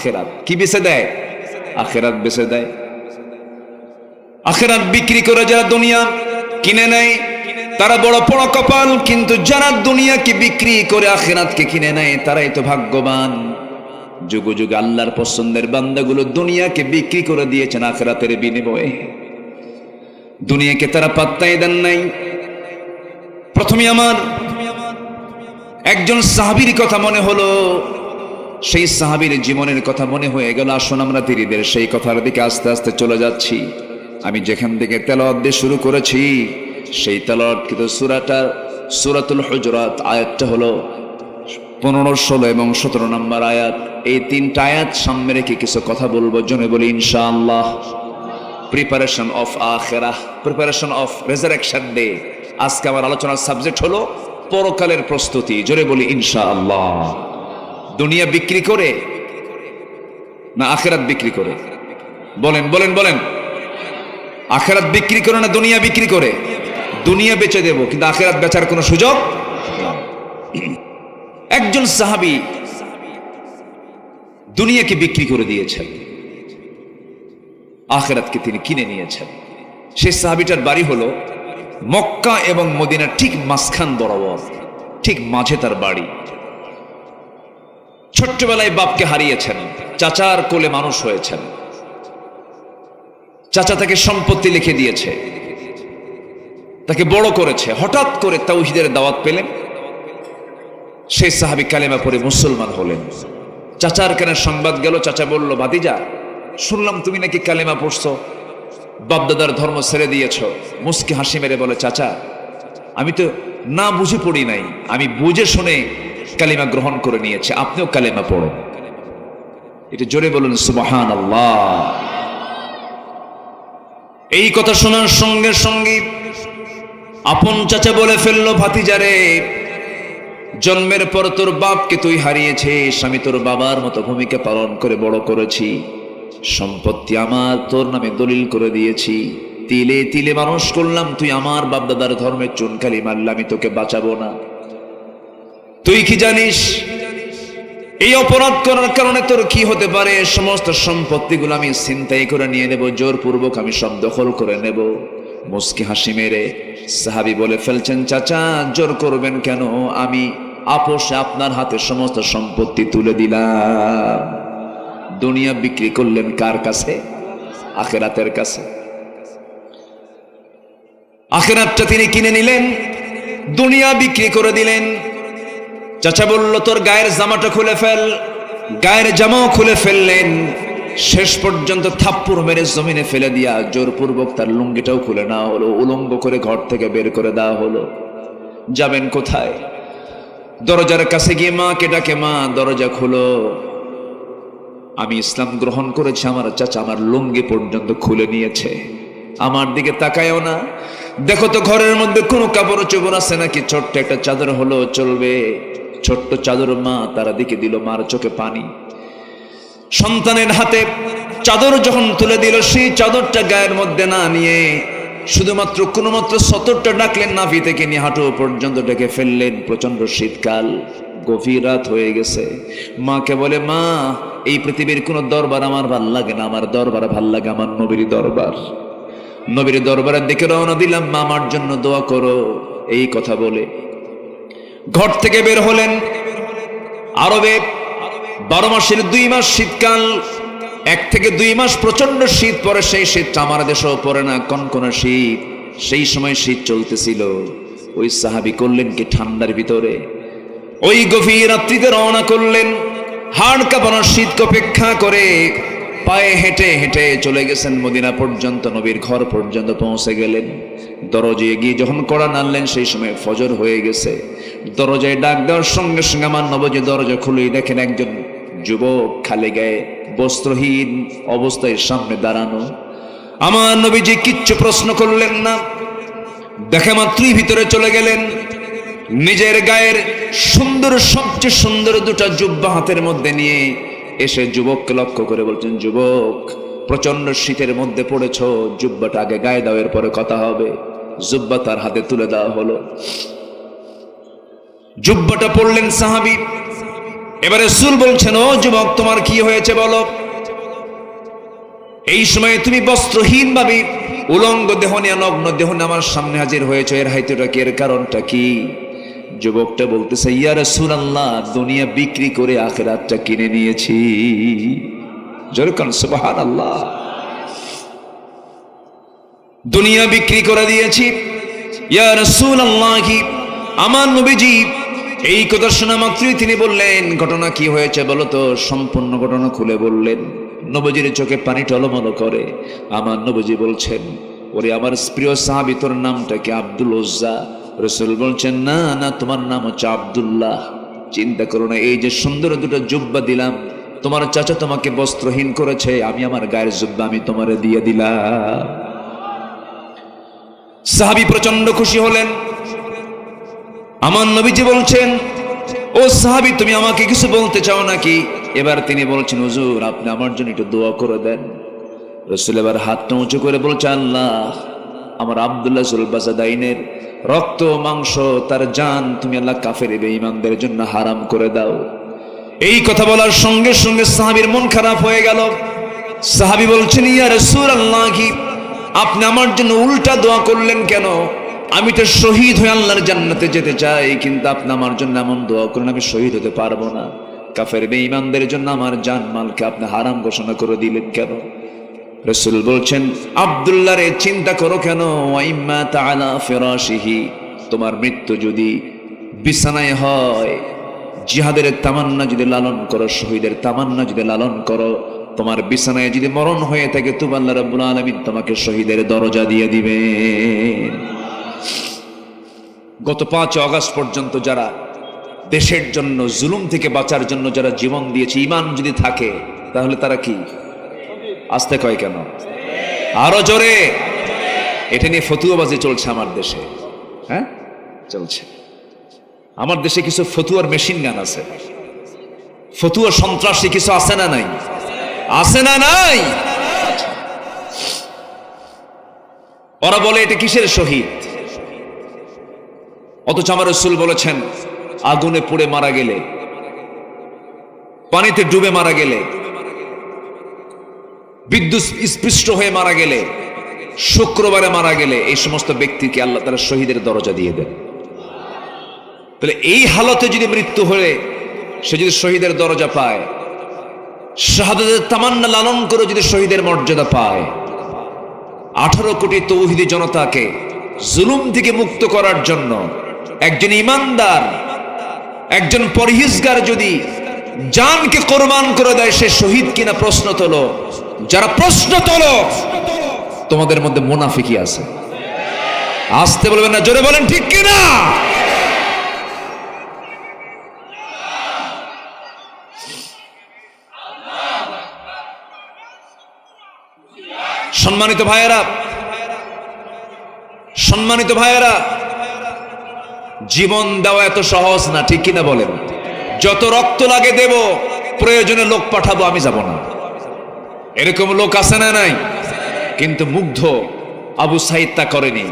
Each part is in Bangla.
আখিরাত কি বেচে দেয়? আখিরাত বেচে দেয়। আখিরাত বিক্রি করে যারা দুনিয়া কিনে নেয় তারা বড় বড় কপাল, কিন্তু যারা দুনিয়াকে বিক্রি করে আখিরাতকে কিনে নেয় তারাই তো ভাগ্যবান। যুগ যুগ আল্লাহর পছন্দের বান্দাগুলো দুনিয়াকে বিক্রি করে দিয়েছেন আখিরাতের বিনিময়ে। দুনিয়াকে তারা পাত্তাই দেন নাই। প্রথমে আমার একজন সাহাবীর কথা মনে হলো, সেই সাহাবীর জীবনের কথা মনে হয়ে গেল। আসুন আমরা ধীরে ধীরে সেই কথার দিকে আস্তে আস্তে চলে যাচ্ছি। আমি যেখান থেকে তেলাওয়াত দিয়ে শুরু করেছি সেই তেলাওয়াত কিন্তু সূরাতুল হুজুরাত আয়াতটা হলো 15, 16 এবং 17 নম্বর আয়াত। এই তিনটা আয়াত সামনে রেখে কিছু কথা বলবো, জনে বলি ইনশাআল্লাহ। প্রিপারেশন অফ আখিরাহ, প্রিপারেশন অফ রেজারেকশন ডে। আজকে আমার আলোচনার সাবজেক্ট হলো পরকালের প্রস্তুতি, জোরে বলি ইনশাআল্লাহ। দুনিয়া বিক্রি করে না আখিরাত বিক্রি করে? বলেন বলেন বলেন। আখিরাত বিক্রি করে না দুনিয়া বিক্রি করে? দুনিয়া বেচে দেব, কিন্তু আখিরাত বেচার কোনো সুযোগ। একজন সাহাবী দুনিয়াকে বিক্রি করে দিয়েছেন, আখিরাতকে তিনি কিনে নিয়েছেন। সেই সাহাবীটার বাড়ি হলো মক্কা এবং মদিনার ঠিক মাঝখান বরাবর, ঠিক মাঝে তার বাড়ি। ছোট্টবেলায় বাপকে হারিয়েছেন, চাচার কোলে মানুষ হয়েছেন। চাচা তাকে সম্পত্তি লিখে দিয়েছে, তাকে বড় করেছে। হঠাৎ করে তাওহীদের দাওয়াত পেলেন, সেই সাহাবী কালেমা পড়ে মুসলমান হলেন। চাচার কানে সংবাদ গেল, চাচা বলল, ভাতিজা শুনলাম তুমি নাকি কালেমা পড়ছো, বাপদাদার ধর্ম ছেড়ে দিয়েছ। মুস্কি হাসি মেরে বলে, চাচা আমি তো না বুঝে পড়ি নাই, আমি বুঝে শুনে কালেমা গ্রহণ করে নিয়েছি, আপনিও কালেমা পড়ুন। এটা জোরে বলুন সুবহানাল্লাহ। এই কথা শোনার সঙ্গে সঙ্গে আপন চাচা বলে ফেললো, ভাতিজারে জন্মের পর তোর বাপকে তুই হারিয়েছিস, আমি তোর বাবার মতো ভূমিকা পালন করে বড় করেছি, সম্পত্তি আমার তোর নামে দলিল করে দিয়েছি, তিলে তিলে মানুষ করলাম, তুই আমার বাপদাদার ধর্মের চুনকালি মারলে আমি তোকে বাঁচাবো না। তুই কি জানিস এই অপরাধ করার কারণে তোর কি হতে পারে? সমস্ত সম্পত্তিগুলো আমি ছিনতাই করে নিয়ে নেব, জোরপূর্বক আমি সব দখল করে নেব। মুস্কি হাসি মেরে সাহাবী বলে ফেলছেন, চাচা জোর করবেন কেন? আমি আপোষে আপনার হাতে সমস্ত সম্পত্তি তুলে দিলাম। দুনিয়া বিক্রি করলেন কার কাছে? আখিরাতের কাছে। আখিরাতটা তিনি কিনে নিলেন, দুনিয়া বিক্রি করে দিলেন। চাচা বলল, তোর গায়ের জামাটা খুলে ফেল। গায়ের জামাও খুলে ফেললেন। শেষ পর্যন্ত থাপ্পড় মেরে জমিনে ফেলে দিয়া জোরপূর্বক তার লুঙ্গিটাও খুলে নেওয়া হলো, উলঙ্গ করে ঘর থেকে বের করে দেওয়া হলো। যাবেন কোথায়? দরজার কাছে গিয়ে মাকে ডাকে, মা দরজা খুলো, আমি ইসলাম গ্রহণ করেছি। আমার চাচা আমার লুঙ্গি পর্যন্ত খুলে নিয়েছে, আমার দিকে তাকায়ও না। দেখো তো ঘরের মধ্যে কোনো কাপড় চোপড় আছে নাকি? ছোট্ট একটা চাদর হলো চলবে। ছোট্ট চাদর মা তারা দিকে দিল, মার চোখে পানি। সন্তানের হাতে চাদর যখন তুলে দিল, সেই চাদরটা গায়ের মধ্যে না নিয়ে শুধুমাত্র কোনোমাত্র সতরটা ডাকলেন, নাভি থেকে নিয়ে হাঁটু পর্যন্ত ডেকে ফেললেন। প্রচন্ড শীতকাল, গভীর রাত হয়ে গেছে। মাকে বলে, মা এই পৃথিবীর কোনো দরবার আমার ভাল লাগে না, আমার দরবার ভাল লাগে আমার নবীর দরবার। নবীর দরবারের দিকে রওনা দিলাম, মা আমার জন্য দোয়া করো। এই কথা বলে ঘর থেকে বের হলেন। আরবে 12 মাসের 2 মাস শীতকাল, 1 থেকে 2 মাস প্রচন্ড শীত পড়ে। সেই শীতটা আমার দেশেও পড়ে না, কনকনে শীত। সেই সময় শীত চলতেছিল। ওই সাহাবী করলেন কি, ঠান্ডার ভিতরে ওই গভীর রাত্রিতে রওনা করলেন। হাড় কাঁপানো শীতকে অপেক্ষা করে পায়ে হেঁটে হেঁটে চলে গেছেন মদিনা পর্যন্ত। নবীর ঘর পর্যন্ত পৌঁছে গেলেন। দরজায় গিয়ে যখন কড়া নাড়লেন, সেই সময় ফজর হয়ে গেছে। দরজায় ডাক দেওয়ার সঙ্গে সঙ্গে আমার নবজি দরজা খুলেই দেখেন একজন যুবক খালি গায়ে বস্ত্রহীন অবস্থায় সামনে দাঁড়ানো। আমার নবীজি কিচ্ছু প্রশ্ন করলেন না, দেখে মাত্রই ভিতরে চলে গেলেন। নিজের গায়ের সুন্দর, সবচেয়ে সুন্দর 2টা জুব্বা হাতের মধ্যে নিয়ে এসে যুবককে লক্ষ্য করে বলছেন, যুবক প্রচন্ড শীতের মধ্যে পড়েছ, জুব্বাটা আগে গায়ে দাও, এর পরে কথা হবে। জুব্বা তার হাতে তুলে দেওয়া হলো। জুব্বাটা পড়লেন সাহাবী। এবারে রাসূল বলছেন, ও যুবক, তোমার কি হয়েছে বলো। এই সময় তুমি বস্ত্রহীন ভাবে উলঙ্গ দেহ নিয়ে, নগ্ন দেহ নিয়ে আমার সামনে হাজির হয়েছে, এর হাইতুটা কি, এর কারণটা কি? যুবকটা বলতেছে, ইয়া রাসূলুল্লাহ, দুনিয়া বিক্রি করে আখিরাতটা কিনে নিয়েছি। জোরে কান সুবহানাল্লাহ। দুনিয়া বিক্রি করে দিয়েছি। ইয়া রাসূলুল্লাহ, আমার নবীজি এই কথা শোনা মাত্রই তিনি বললেন, ঘটনা কি হয়েছে বলো তো। সম্পূর্ণ ঘটনা খুলে বললেন। নবীজির চোখে পানি টলমল করে। আমার নবীজি বলছেন, ওরে আমার প্রিয় সাহাবী, তোর নামটা কি? আব্দুল উজ্জা। রাসূল বলছেন, না না, তোমার নাম হচ্ছে আব্দুল্লাহ। চিন্তা করো না, এই যে সুন্দর দুটো জুব্বা দিলাম, তোমার চাচা তোমাকে বস্ত্রহীন করেছে, আমি আমার গায়ের জুব্বা আমি তোমারে দিয়ে দিলাম। সাহাবী প্রচন্ড খুশি হলেন। আমার নবীজি বলছেন, ও সাহাবী, তুমি আমাকে কিছু বলতে চাও নাকি? এবার তিনি বলছেন, হুজুর, আপনি আমার জন্য একটু দোয়া করে দেন। রাসূল এবার হাতটা উঁচু করে বলছে, আল্লাহ, আমার আব্দুল্লাহ জুলবাসাদাইনের রক্ত মাংস, তার জান তুমি আল্লাহ কাফের বেঈমানদের জন্য হারাম করে দাও। এই কথা বলার সঙ্গে সঙ্গে সাহাবীর মন খারাপ হয়ে গেল। সাহাবী বলছেন, ইয়া রাসূলুল্লাহ, আপনি আমার জন্য উল্টা দোয়া করলেন কেন? আমি তো শহীদ হয়ে আল্লাহর জান্নাতে যেতে চাই, কিন্তু আপনি আমার জন্য এমন দোয়া করেন, আমি শহীদ হতে পারবো না। কাফের বেঈমানদের জন্য আমার জান মালকে আপনি হারাম ঘোষণা করে দিলেন কেন? রাসূল বলছেন, আব্দুল্লাহ রে, চিন্তা করো কেন? ওয়াইম্মা তাআলা ফিরাশিহি, তোমার মৃত্যু যদি বিছানায় হয়, জিহাদের তামান্না যদি লালন করো, শহীদের তামান্না যদি লালন করো, তোমার বিছানায় যদি মরণ হয়ে থাকে, তুমি আল্লাহ রাব্বুল আলামিন তোমাকে শহীদের দরজা দিয়ে দিবেন। গত 5 আগস্ট পর্যন্ত যারা দেশের জন্য, জুলুম থেকে বাঁচার জন্য যারা জীবন দিয়েছে, ঈমান যদি থাকে, তাহলে তারা কি? আস্তে কয় কেন? আরো জোরে। এটা নিয়ে ফতুয়াবাজি চলছে আমার দেশে। হ্যাঁ, চলছে। আমার দেশে কিছু ফতুয়ার মেশিন গান আছে, ফতুয়া সন্ত্রাসী কিছু আছে না নাই? আছে না নাই? ওরা বলে এটা কিসের শহীদ, অথচ আমার রাসূল বলেছেন, আগুনে পুড়ে মারা গেলে, পানিতে ডুবে মারা গেলে, বিদ্যুৎ স্পৃষ্ট হয়ে মারা গেলে, শুক্রবারে মারা গেলে, এই সমস্ত ব্যক্তিকে আল্লাহ তাআলা শহীদের দরজা দিয়ে দেন। তাহলে এই হালতে যদি মৃত্যু হয়ে সে যদি শহীদের দরজা পায়, শাহাদাতের তামান্না লালন করে যদি শহীদের মর্যাদা পায়, 18 কোটি তৌহিদি জনতাকে জুলুম থেকে মুক্ত করার জন্য একজন ঈমানদার, একজন পরহেজগার যদি জানকে কোরবান করে দেয়, সে শহীদ কিনা প্রশ্ন তোলো। যারা প্রশ্ন তোলো, তোমাদের মধ্যে মুনাফিকি আছে। আসতে বলবেন না, জোরে বলেন ঠিক কিনা? সম্মানিত ভাইয়েরা, সম্মানিত ভাইয়েরা, জীবন দেওয়া এত সহজ না, ঠিক কিনা বলেন? যত রক্ত লাগে দেব, প্রয়োজনে লোক পাঠাবো, আমি যাব না। এরকম লোক আছে না নাই? কিন্তু মুগ্ধ আবু সাইদ তা করেনি।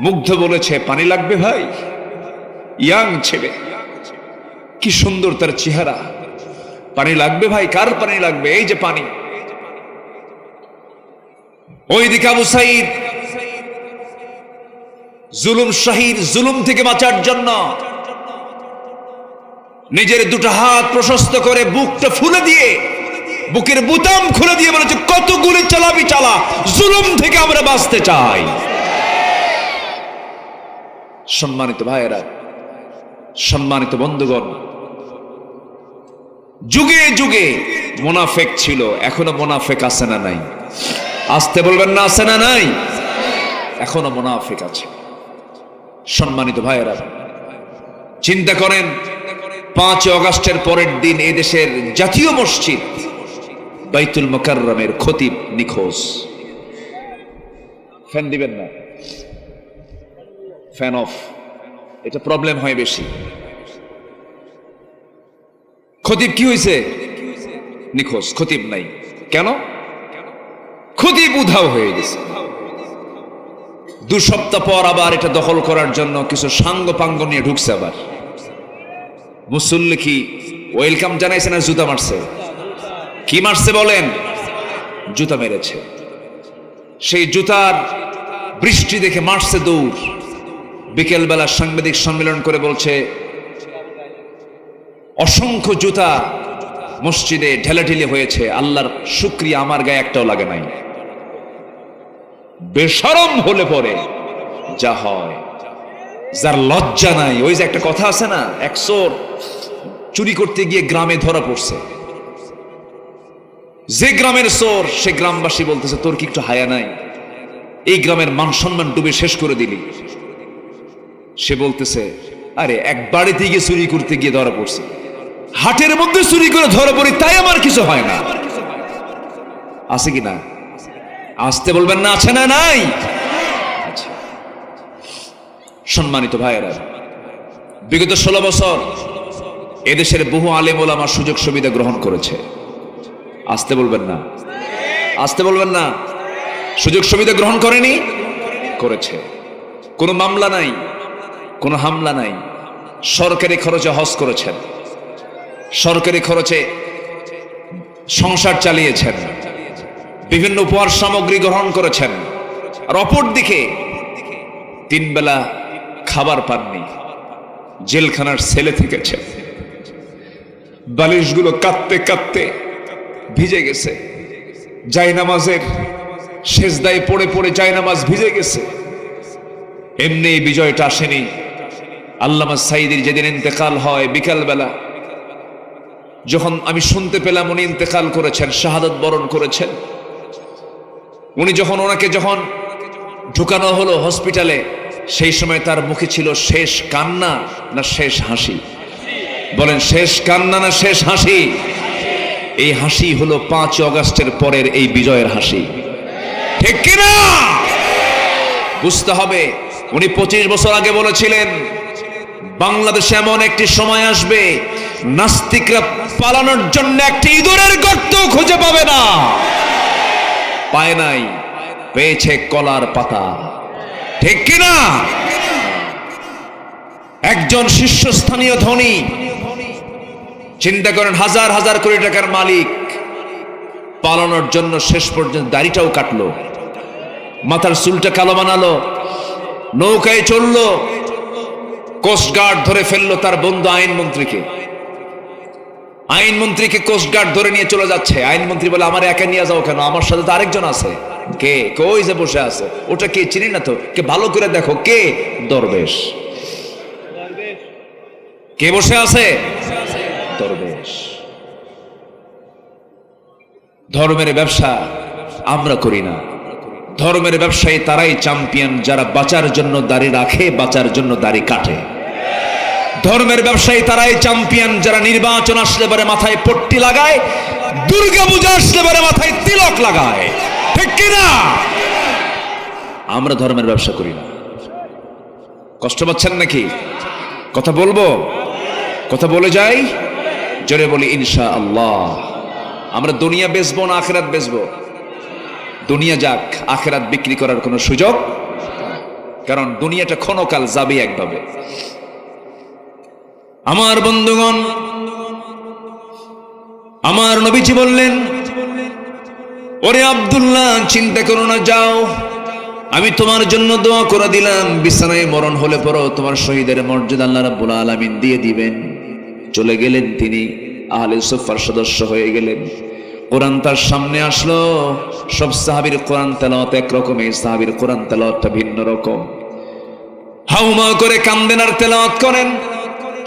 মুগ্ধ বলেছে, পানি লাগবে ভাই? ইয়াং ছেলে, কি সুন্দর তার চেহারা। পানি লাগবে ভাই? কার পানি লাগবে? এই যে পানি। ওইদিকে আবু সাইদ জুলুম শাহীর, জুলুম থেকে বাঁচার জন্য নিজের দুটো হাত প্রশস্ত করে বুকটা ফুলে দিয়ে, বুকের বুতাম খুলে দিয়ে বলেছে, কত গুলি চালাবি চালা, জুলুম থেকে আমরা বাঁচতে চাই। সম্মানিত ভাইয়েরা, সম্মানিত বন্ধুগণ, যুগে যুগে মুনাফিক ছিল, এখনো মুনাফিক আছে না নাই? আসতে বলবেন না, আছে না নাই? এখনো মুনাফিক আছে। সম্মানিত ভাইয়েরা, চিন্তা করেন, 5 আগস্টের পরের দিন এই দেশের জাতীয় মসজিদ বাইতুল মুকাররমের খতিব নিখোঁজ। ফ্যান দিবেন না, ফ্যান অফ, এটা প্রবলেম হয় বেশি। খতিব কি হয়েছে? নিখোঁজ, খতিব নাই। কেন? খতিব উধাও হয়ে গেছে। 2 সপ্তাহ পর আবার এটা দখল করার জন্য কিছু সাঙ্গ পাঙ্গ নিয়ে ঢুকছে। আবার মুসল্লি কি ওয়েলকাম জানাইছে না জুতা মারছে? কি মারছে বলেন? জুতা মেরেছে। সেই জুতার বৃষ্টি দেখে মারছে দৌড়। বিকেলবেলা সাংবাদিক সম্মেলন করে বলছে, অসংখ্য জুতা মসজিদে ঢেলাঢেলি হয়েছে, আল্লাহর শুকরিয়া আমার গায়ে একটাও লাগে নাই। বেশরম হলে পরে যা হয়, যার লজ্জা নাই। ওই যে একটা কথা আছে না, এক চোর চুরি করতে গিয়ে গ্রামে ধরা পড়ছে। যে গ্রামের চোর, সে গ্রামবাসী বলতেছে, তোর কি একটু হায়া নাই? এই গ্রামের মান সম্মান ডুবে শেষ করে দিলি। সে বলতেছে, আরে এক বাড়িতে গিয়ে চুরি করতে গিয়ে ধরা পড়ছে, হাটের মধ্যে চুরি করে ধরা পড়ি, তাই আমার কিছু হয় না। আছে কি না? আসতে বলবেন না, আছে না নাই? সম্মানিত ভাইয়েরা, বিগত 16 বছর এদেশের বহু আলেম ওলামা সুযোগ সুবিধা গ্রহণ করেছে। আসতে বলবেন না, আসতে বলবেন না। সুযোগ সুবিধা গ্রহণ করেনি? করেছে। কোনো মামলা নাই, কোনো হামলা নাই। সরকারি খরচে হজ করেছেন, সরকারি খরচে সংসার চালিয়েছেন, বিভিন্ন উপহার সামগ্রী গ্রহণ করেছেন। আর অপরদিকে 3 বেলা খাবার পাননি, জেলখানার সেলে থেকেছেন। বালিশগুলো কাঁদতে কাঁদতে ভিজে গেছে, জায়নামাজের সেজদায় পড়ে পড়ে জায়নামাজ ভিজে গেছে। এমনি বিজয়টা আসেনি। আল্লামা সাঈদীর যেদিন ইন্তেকাল হয়, বিকালবেলা যখন আমি শুনতে পেলাম উনি ইন্তেকাল করেছেন, শাহাদাত বরণ করেছেন, উনি যখন ওনাকে যখন ঢুকানো হলো হসপিটালে, সেই সময় তার মুখে ছিল শেষ কান্না না শেষ হাসি? বলেন, শেষ কান্না না শেষ হাসি? এই হাসি হলো 5 অগাস্টের পরের এই বিজয়ের হাসি, ঠিক কিনা? বুঝতে হবে, উনি 25 বছর আগে বলেছিলেন, বাংলাদেশে এমন একটি সময় আসবে, নাস্তিকরা পালানোর জন্য একটি ইঁদুরের গর্ত খুঁজে পাবে না। পায় নাই, পেয়েছে কলার পাতা, ঠিক কিনা? একজন শীর্ষস্থানীয় ধনী, চিন্তা করেন, হাজার হাজার কোটি টাকার মালিক, পালানোর জন্য শেষ পর্যন্ত দাড়িটাও কাটলো, মাথার চুলটা কালো বানালো, নৌকায় চললো, কোস্টগার্ড ধরে ফেললো তার বন্ধু আইনমন্ত্রীকে। আইনমন্ত্রীকে কোস্টগার্ড ধরে নিয়ে চলে যাচ্ছে। আইনমন্ত্রী বলে, আমার একা নিয়ে যাও কেন? আমার সাথে তো আরেকজন আছে। কে? কই যে বসে আছে, ওটা কে? চিনি না তো। কে? ভালো করে দেখো, কে? দরবেশ। কে বসে আছে? দরবেশ। ধর্মের ব্যবসা আমরা করি না। ধর্মের ব্যবসায়ী তারাই চ্যাম্পিয়ন, যারা বাঁচার জন্য দাড়ি রাখে, বাঁচার জন্য দাড়ি কাটে। ধর্মের ব্যবসায়ী তারাই চ্যাম্পিয়ন, যারা নির্বাচন আসলে পরে মাথায় পট্টি লাগায়, দুর্গা পূজা আসলে পরে মাথায় তিলক লাগায়, ঠিক কিনা? আমরা ধর্মের ব্যবসা করি না। কষ্ট পাচ্ছেন নাকি? কথা বলবো, কথা বলে যাই, জোরে বলি ইনশাআল্লাহ। আমরা দুনিয়া বেচবো না আখিরাত বেচবো? দুনিয়া যাক, আখিরাত বিক্রি করার কোনো সুযোগ, কারণ দুনিয়াটা ক্ষণকাল যাবে একভাবে। আমার বন্ধুগণ, আমার নবীজি বললেন, ওরে আব্দুল্লাহ, চিন্তা করো না, যাও, আমি তোমার জন্য দোয়া করে দিলাম, বিছানায় মরণ হলে পরও তোমার শহীদের মর্যাদা আল্লাহ রাব্বুল আলামিন দিয়ে দিবেন। চলে গেলেন তিনি, আহলে সুফার সদস্য হয়ে গেলেন। কোরআন তার সামনে আসলো। সব সাহাবীর কোরআন তেলাওয়াত একরকম, এই সাহাবীর কোরআন তেলাওয়াতটা ভিন্ন রকম। হাউমা করে কান্দেন আর তেলাওয়াত করেন,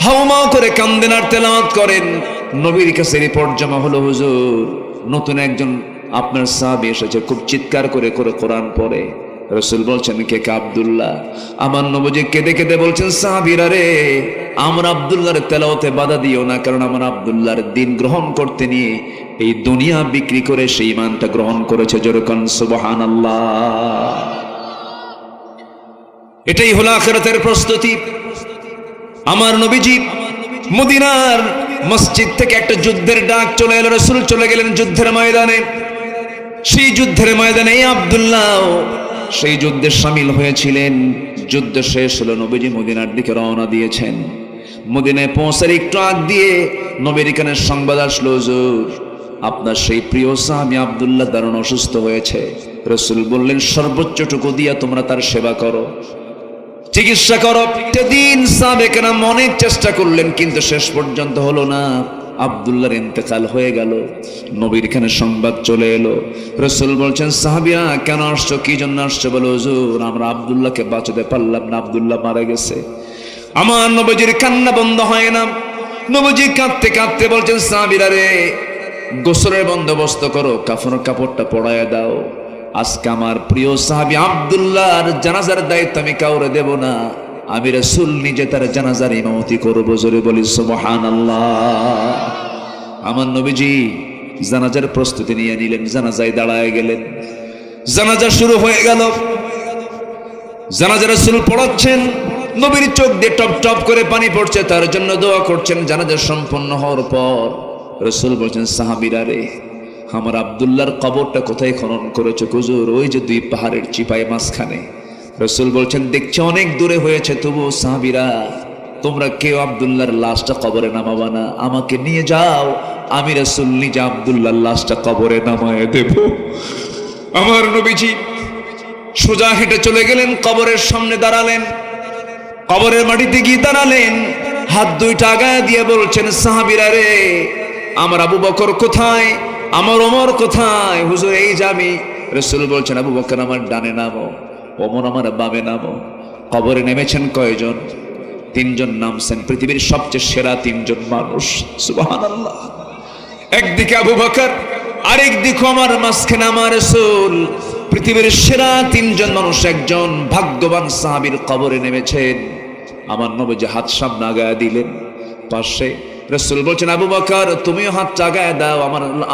হাউমা করে কান্দেন আর তেলাওয়াত করেন। নবীর কাছে রিপোর্ট জমা হলো, হুজুর, নতুন একজন আপনার সাহাবী এসেছে, খুব চিৎকার করে করে কোরআন পড়ে। রাসূল বলছেন, কে? আব্দুল্লাহ। আমার নবীজি কেঁদে কেঁদে বলছেন, সাহাবীরা রে, আমার আব্দুল্লাহর তেলাওয়াতে বাধা দিও না, কারণ আমার আব্দুল্লাহর দ্বীন গ্রহণ করতে নিয়ে এই দুনিয়া বিক্রি করে সেই ঈমানটা গ্রহণ করেছে। যেরকম সুবহানাল্লাহ। এটাই হলো আখিরাতের প্রস্তুতি। আমার নবীজি মদিনার মসজিদ থেকে একটা যুদ্ধের ডাক চলে এলো, রাসূল চলে গেলেন যুদ্ধের ময়দানে। সেই যুদ্ধের ময়দানে আব্দুল্লাহ সেই যুদ্ধে শামিল হয়েছিলেন। যুদ্ধ শেষ হলো, নবীজি মদিনার দিকে রওনা দিয়েছেন। মদিনায় পৌঁছার একটু আগ দিয়ে নবীর কানে সংবাদ আসলো, হুজুর আপনার সেই প্রিয় সাহাবী আব্দুল্লাহ দারুণ অসুস্থ হয়েছে। রাসূল বললেন, সর্বোচ্চটুকু দিয়া তোমরা তার সেবা করো, চিকিৎসা করো। দিন সাহাবায়ে কেরাম অনেক চেষ্টা করলেন, কিন্তু শেষ পর্যন্ত হলো না। আব্দুল্লাহর ইন্তেকাল হয়ে গেল। নবীর কানে সংবাদ চলে এলো। রাসূল বলছেন, সাহাবীরা কেন আসছো, কি জন্য আসছো? বলো, হুজুর আমরা আব্দুল্লাহকে বাঁচাতে পারলাম না, আব্দুল্লাহ মারা গেছে। আমার নবীজির কান্না বন্ধ হয় না। নবীজি কাঁদতে কাঁদতে বলছেন, সাহাবীরা রে, গোসলের বন্দোবস্ত করো, কাফনের কাপড়টা পরায়া দাও। আজকে আমার প্রিয় সাহাবী আব্দুল্লাহর জানাজার দায়িত্ব আমি কাউরে দেব না, আমি রাসূল নিজে তার জানাজার ইমামতি করব। জোরে বলি সুবহানাল্লাহ। আমার নবীজি জানাজার প্রস্তুতি নিয়ে নিলেন, জানাজায় দাঁড়ায় গেলেন। জানাজা শুরু হয়ে গেল। জানাজা রাসূল পড়াচ্ছেন, নবীর চোখ দিয়ে টপ টপ করে পানি পড়ছে, তার জন্য দোয়া করছেন। জানাজা সম্পন্ন হওয়ার পর রাসূল বলছেন, সাহাবীরা রে, আমার আব্দুল্লাহর কবরটা কোথায় খনন করেছে? হুজুর ওই যে দুই পাহাড়ের চিপায় মাঝখানে। রাসূল বলছেন, দেখছি অনেক দূরে হয়েছে, তবু সাহাবীরা তোমরা কেউ আব্দুল্লাহর লাশটা কবরে নামাবা না, আমাকে নিয়ে যাও, আমি রাসূল নিজে আব্দুল্লাহর লাশটা কবরে নামায় দেব। আমার নবীজি সোজা হেঁটে চলে গেলেন, কবরের সামনে দাঁড়ালেন, কবরের মাটিতে গিয়ে দাঁড়ালেন, হাত দুইটা আগায় দিয়ে বলছেন, সাহাবীরা রে, আমার আবু বকর কোথায়, আমার ওমর কোথায়? হুজুর এই যে আমি। রাসূল বলছেন, আবু বকর আমার ডানে নামো, ওমর আমার বামে নামো। কবরে নেমেছেন কয়জন? তিনজন নামছেন, পৃথিবীর সবচেয়ে সেরা তিনজন মানুষ। সুবহানাল্লাহ। একদিকে আবু বকর, আরেক দিকে আমার, মাঝখানে আমার রাসূল। পৃথিবীর সেরা তিনজন মানুষ, একজন ভাগ্যবান সাহাবীর কবরে নেমেছেন। আমার নবীজি হাত সামনে আগায় দিলেন, পাশে রাসূল বলছেন, আবু বকর তুমিও হাত আগায় দাও,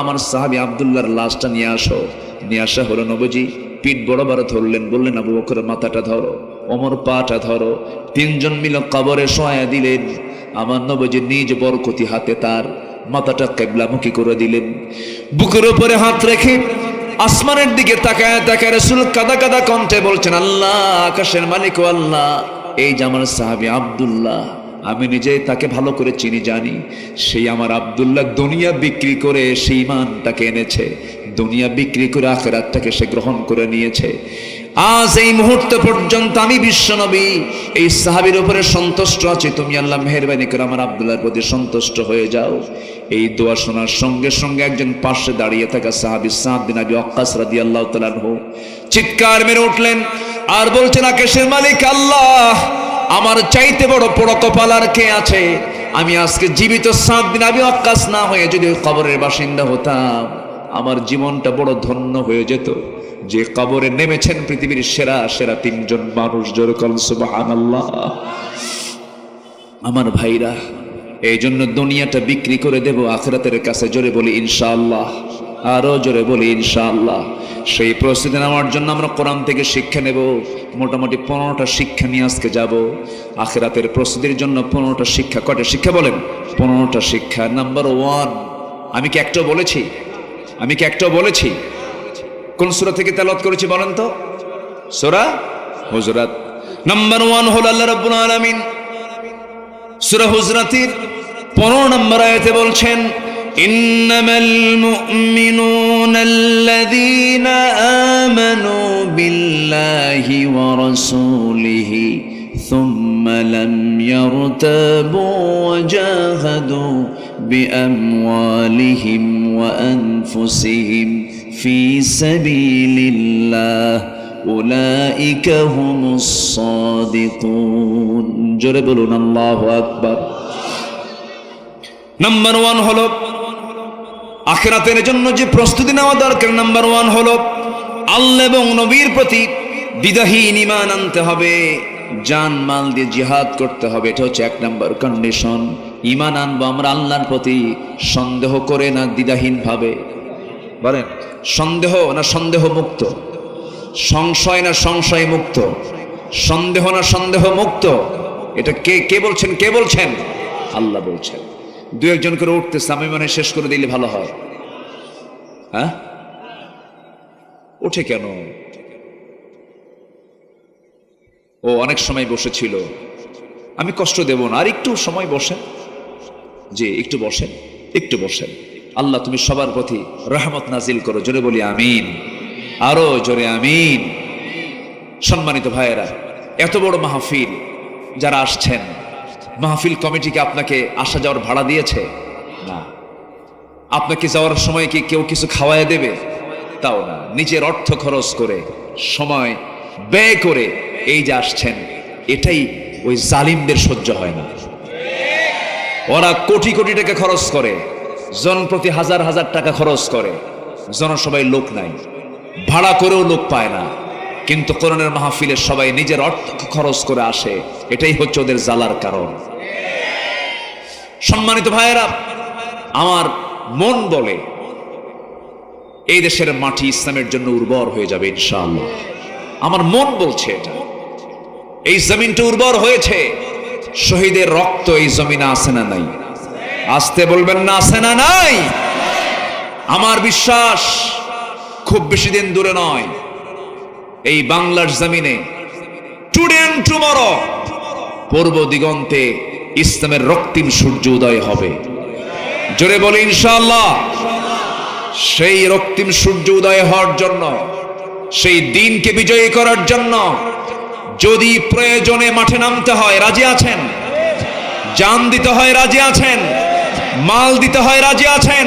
আমার সাহাবী আব্দুল্লাহর লাশটা নিয়ে আসো। নিয়ে আসা হলো। নবীজি পিঠ বরাবর ধরলেন, বললেন, আবু বকর মাথাটা ধরো, ওমর পাটা ধরো। তিনজন মিলে কবরে শোয়া দিলেন। আমার নবীজি নিজ বরকতি হাতে তার মাথাটা কিবলামুখী করে দিলেন। বুকের উপরে হাত রেখে আসমানের দিকে তাকায় তাকায় রাসূল কাদা কাদা কণ্ঠে বলছেন, আল্লাহ, আকাশের মালিক ও আল্লাহ, এই যে আমার সাহাবী আব্দুল্লাহ, আমি নিজে তাকে ভালো করে চিনি জানি। সেই আমার আব্দুল্লাহ দুনিয়া বিক্রি করে সেই ঈমানটাকে এনেছে, দুনিয়া বিক্রি করে আখিরাতটাকে সে গ্রহণ করে নিয়েছে। আজ এই মুহূর্ত পর্যন্ত আমি বিশ্বনবী এই সাহাবীর উপরে সন্তুষ্ট আছি, তুমি আল্লাহ মেহেরবানি করে আমার আব্দুল্লাহর প্রতি সন্তুষ্ট হয়ে যাও। এই দোয়া শোনার সঙ্গে সঙ্গে একজন পাশে দাঁড়িয়ে থাকা সাহাবী সাদ বিন আবি ওয়াক্কাস রাদিয়াল্লাহু তাআলা আনহু চিৎকার মেরে উঠলেন আর বলছেন, আকাশের মালিক আল্লাহ, আমার চাইতে বড় কপাল আর কে আছে? আমি আজকে জীবিত সাদ বিন আবি ওয়াক্কাস না হয়ে যদি কবরের বাসিন্দা হতাম, আমার জীবনটা বড় ধন্য হয়ে যেত। যে কবরে নেমেছেন পৃথিবীর সেরা সেরা তিনজন মানুষ। জোরে বলেন সুবহানাল্লাহ। আমার ভাইরা, এই জন্য দুনিয়াটা বিক্রি করে দেব আখিরাতের কাছে। জোরে বলি ইনশাআল্লাহ, আরো জোরে বলি ইনশাআল্লাহ। সেই প্রস্তুতি নেওয়ার জন্য আমরা কোরআন থেকে শিক্ষা নেব। মোটামুটি 15টা শিক্ষা নিয়ে আজকে যাব আখিরাতের প্রস্তুতির জন্য। 15টা শিক্ষা। কয়টা শিক্ষা বলেন? 15টা শিক্ষা। নাম্বার 1, আমি কি একটাও বলেছি? কোন সূরা থেকে তেলাওয়াত করেছি বলেন তো? সূরা হুজুরাত। নাম্বার 1 হলো আল্লাহ রাব্বুল আলামিন সূরা হুজরাতের 15 নম্বর আয়াতে বলছেন, ইন্নামাল মুমিনুনা আল্লাযীনা আমানু বিল্লাহি ওয়া রাসূলিহি সুম্মা লাম ইয়ারতাবু ওয়া জাহাদু বিআমওয়ালিহিম ওয়া আনফুসিহিম ফি সাবিলিল্লাহ উলাইকা হুমুস সাদিকুন। জোরে বলুন আল্লাহু আকবার। নাম্বার 1 হলো আখিরাতের জন্য যে প্রস্তুতি নেওয়া দরকার। নাম্বার 1 হলো আল্লাহ এবং নবীর প্রতি দ্বিধাহীন ঈমান আনতে হবে, জান মাল দিয়ে জিহাদ করতে হবে। এটা হচ্ছে 1 নম্বর কন্ডিশন। ঈমান আনবো আমরা আল্লাহর প্রতি সন্দেহ করে না, দ্বিধাহীন ভাবে। বলেন সন্দেহ না সন্দেহ মুক্ত, সংশয় না সংশয় মুক্ত, সন্দেহ না সন্দেহ মুক্ত। এটা কে বলছেন? আল্লাহ বলছেন। 2-1 করে উঠতেছে, আমি মনে শেষ করে দিলে ভালো হয়। হ্যাঁ, ওঠে কেন? ও অনেক সময় বসেছিল, আমি কষ্ট দেব না, আর একটু সময় বসেন, যে একটু বসেন, একটু বসেন। আল্লাহ তুমি সবার প্রতি রহমত নাজিল করো, জোরে বলি আমিন, আরো জোরে আমিন। সম্মানিত ভাইয়েরা, এত বড় মাহফিল, যারা আসছেন, মাহফিল কমিটিকে আপনাকে আসা যাওয়ার ভাড়া দিয়েছে? না। আপনাকে যাওয়ার সময় কি কেউ কিছু খাওয়ায় দেবে? তাও না। নিজের অর্থ খরচ করে, সময় ব্যয় করে এই যে আসছেন, এটাই ওই জালিমদের সহ্য হয় না। ওরা কোটি কোটি টাকা খরচ করে, জন প্রতি হাজার হাজার টাকা খরচ করে, জনসভায় লোক নাই, ভাড়া করেও লোক পায় না, কিন্তু কোরআনের মাহফিলে সবাই নিজের অর্থ খরচ করে আসে। এটাই হচ্ছে ওদের জ্বালার কারণ। সম্মানিত ভাইয়েরা, আমার মন বলে এই দেশের মাটি ইসলামের জন্য উর্বর হয়ে যাবে ইনশাআল্লাহ। আমার মন বলছে এটা। এই জমিনটা উর্বর হয়েছে, শহীদের রক্ত এই জমিনে আছে না নাই? আসতে বলবেন না, আছে না নাই? আমার বিশ্বাস খুব বেশি দিন দূরে নয়, এই বাংলার জমিনে টুডে এন্ড টুমরো পূর্ব দিগন্তে ইসলামের রক্তিম সূর্য উদয় হবে। জোরে বলি ইনশাআল্লাহ। সেই রক্তিম সূর্য উদয় হওয়ার জন্য, সেই দিনকে বিজয়ী করার জন্য যদি প্রয়োজনে মাঠে নামতে হয়, রাজি আছেন? জান দিতে হয়, রাজি আছেন? মাল দিতে হয়, রাজি আছেন?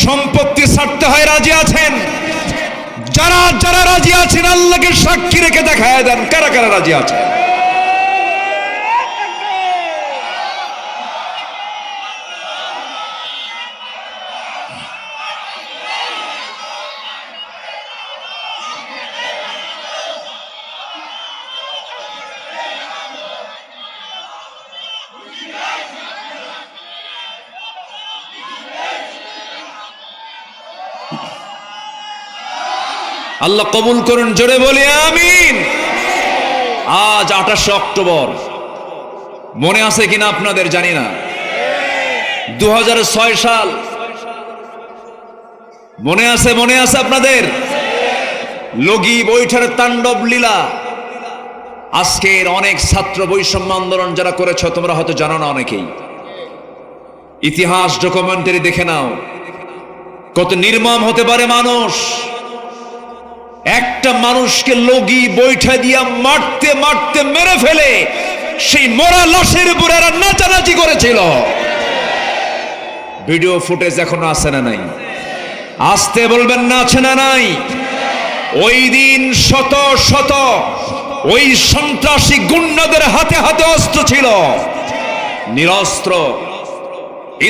সম্পত্তি ছাড়তে হয়, রাজি আছেন? যারা যারা রাজি আছেন আল্লাহকে সাক্ষী রেখে দেখায় দেন কারা কারা রাজি আছেন। আল্লাহ কবুল করুন, জোরে বলি আমিন। আজ 28 অক্টোবর, মনে আছে কিনা আপনাদের জানি না। 2006 সাল মনে আছে? মনে আছে আপনাদের? লগি বৈঠার তাণ্ডব লীলা। আজকের অনেক ছাত্র বৈষম্য আন্দোলন যারা করেছ, তোমরা হয়তো জানো না অনেকেই। ইতিহাস ডকুমেন্টারি দেখে নাও, কত নির্মম হতে পারে মানুষ। একটা মানুষকে লগি বৈঠা দিয়া মারতে মারতে মেরে ফেলে সেই মরা লাশের উপরে এরা নাচানাচি করেছিল। ভিডিও ফুটেজ এখনো আছে না নাই? আসতে বলবেন না, আছে না নাই? ওই দিন শত শত ওই সন্ত্রাসী গুন্ডাদের হাতে হাতে অস্ত্র ছিল, নিরস্ত্র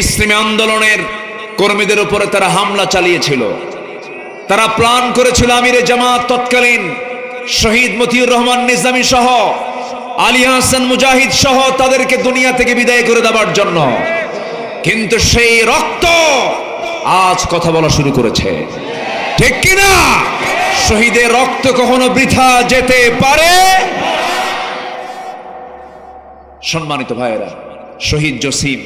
ইসলামী আন্দোলনের কর্মীদের উপরে তারা হামলা চালিয়েছিল। তারা প্ল্যান করেছিল আমিরে জামাত তৎকালীন শহীদ মতিউর রহমান নিজামী সহ, আলী হাসান মুজাহিদ সহ তাদেরকে দুনিয়া থেকে বিদায় করে দেওয়ার জন্য। কিন্তু সেই রক্ত আজ কথা বলা শুরু করেছে, ঠিক কিনা? শহীদের রক্ত কখনো বৃথা যেতে পারে? সম্মানিত ভাইয়েরা, শহীদ জসিম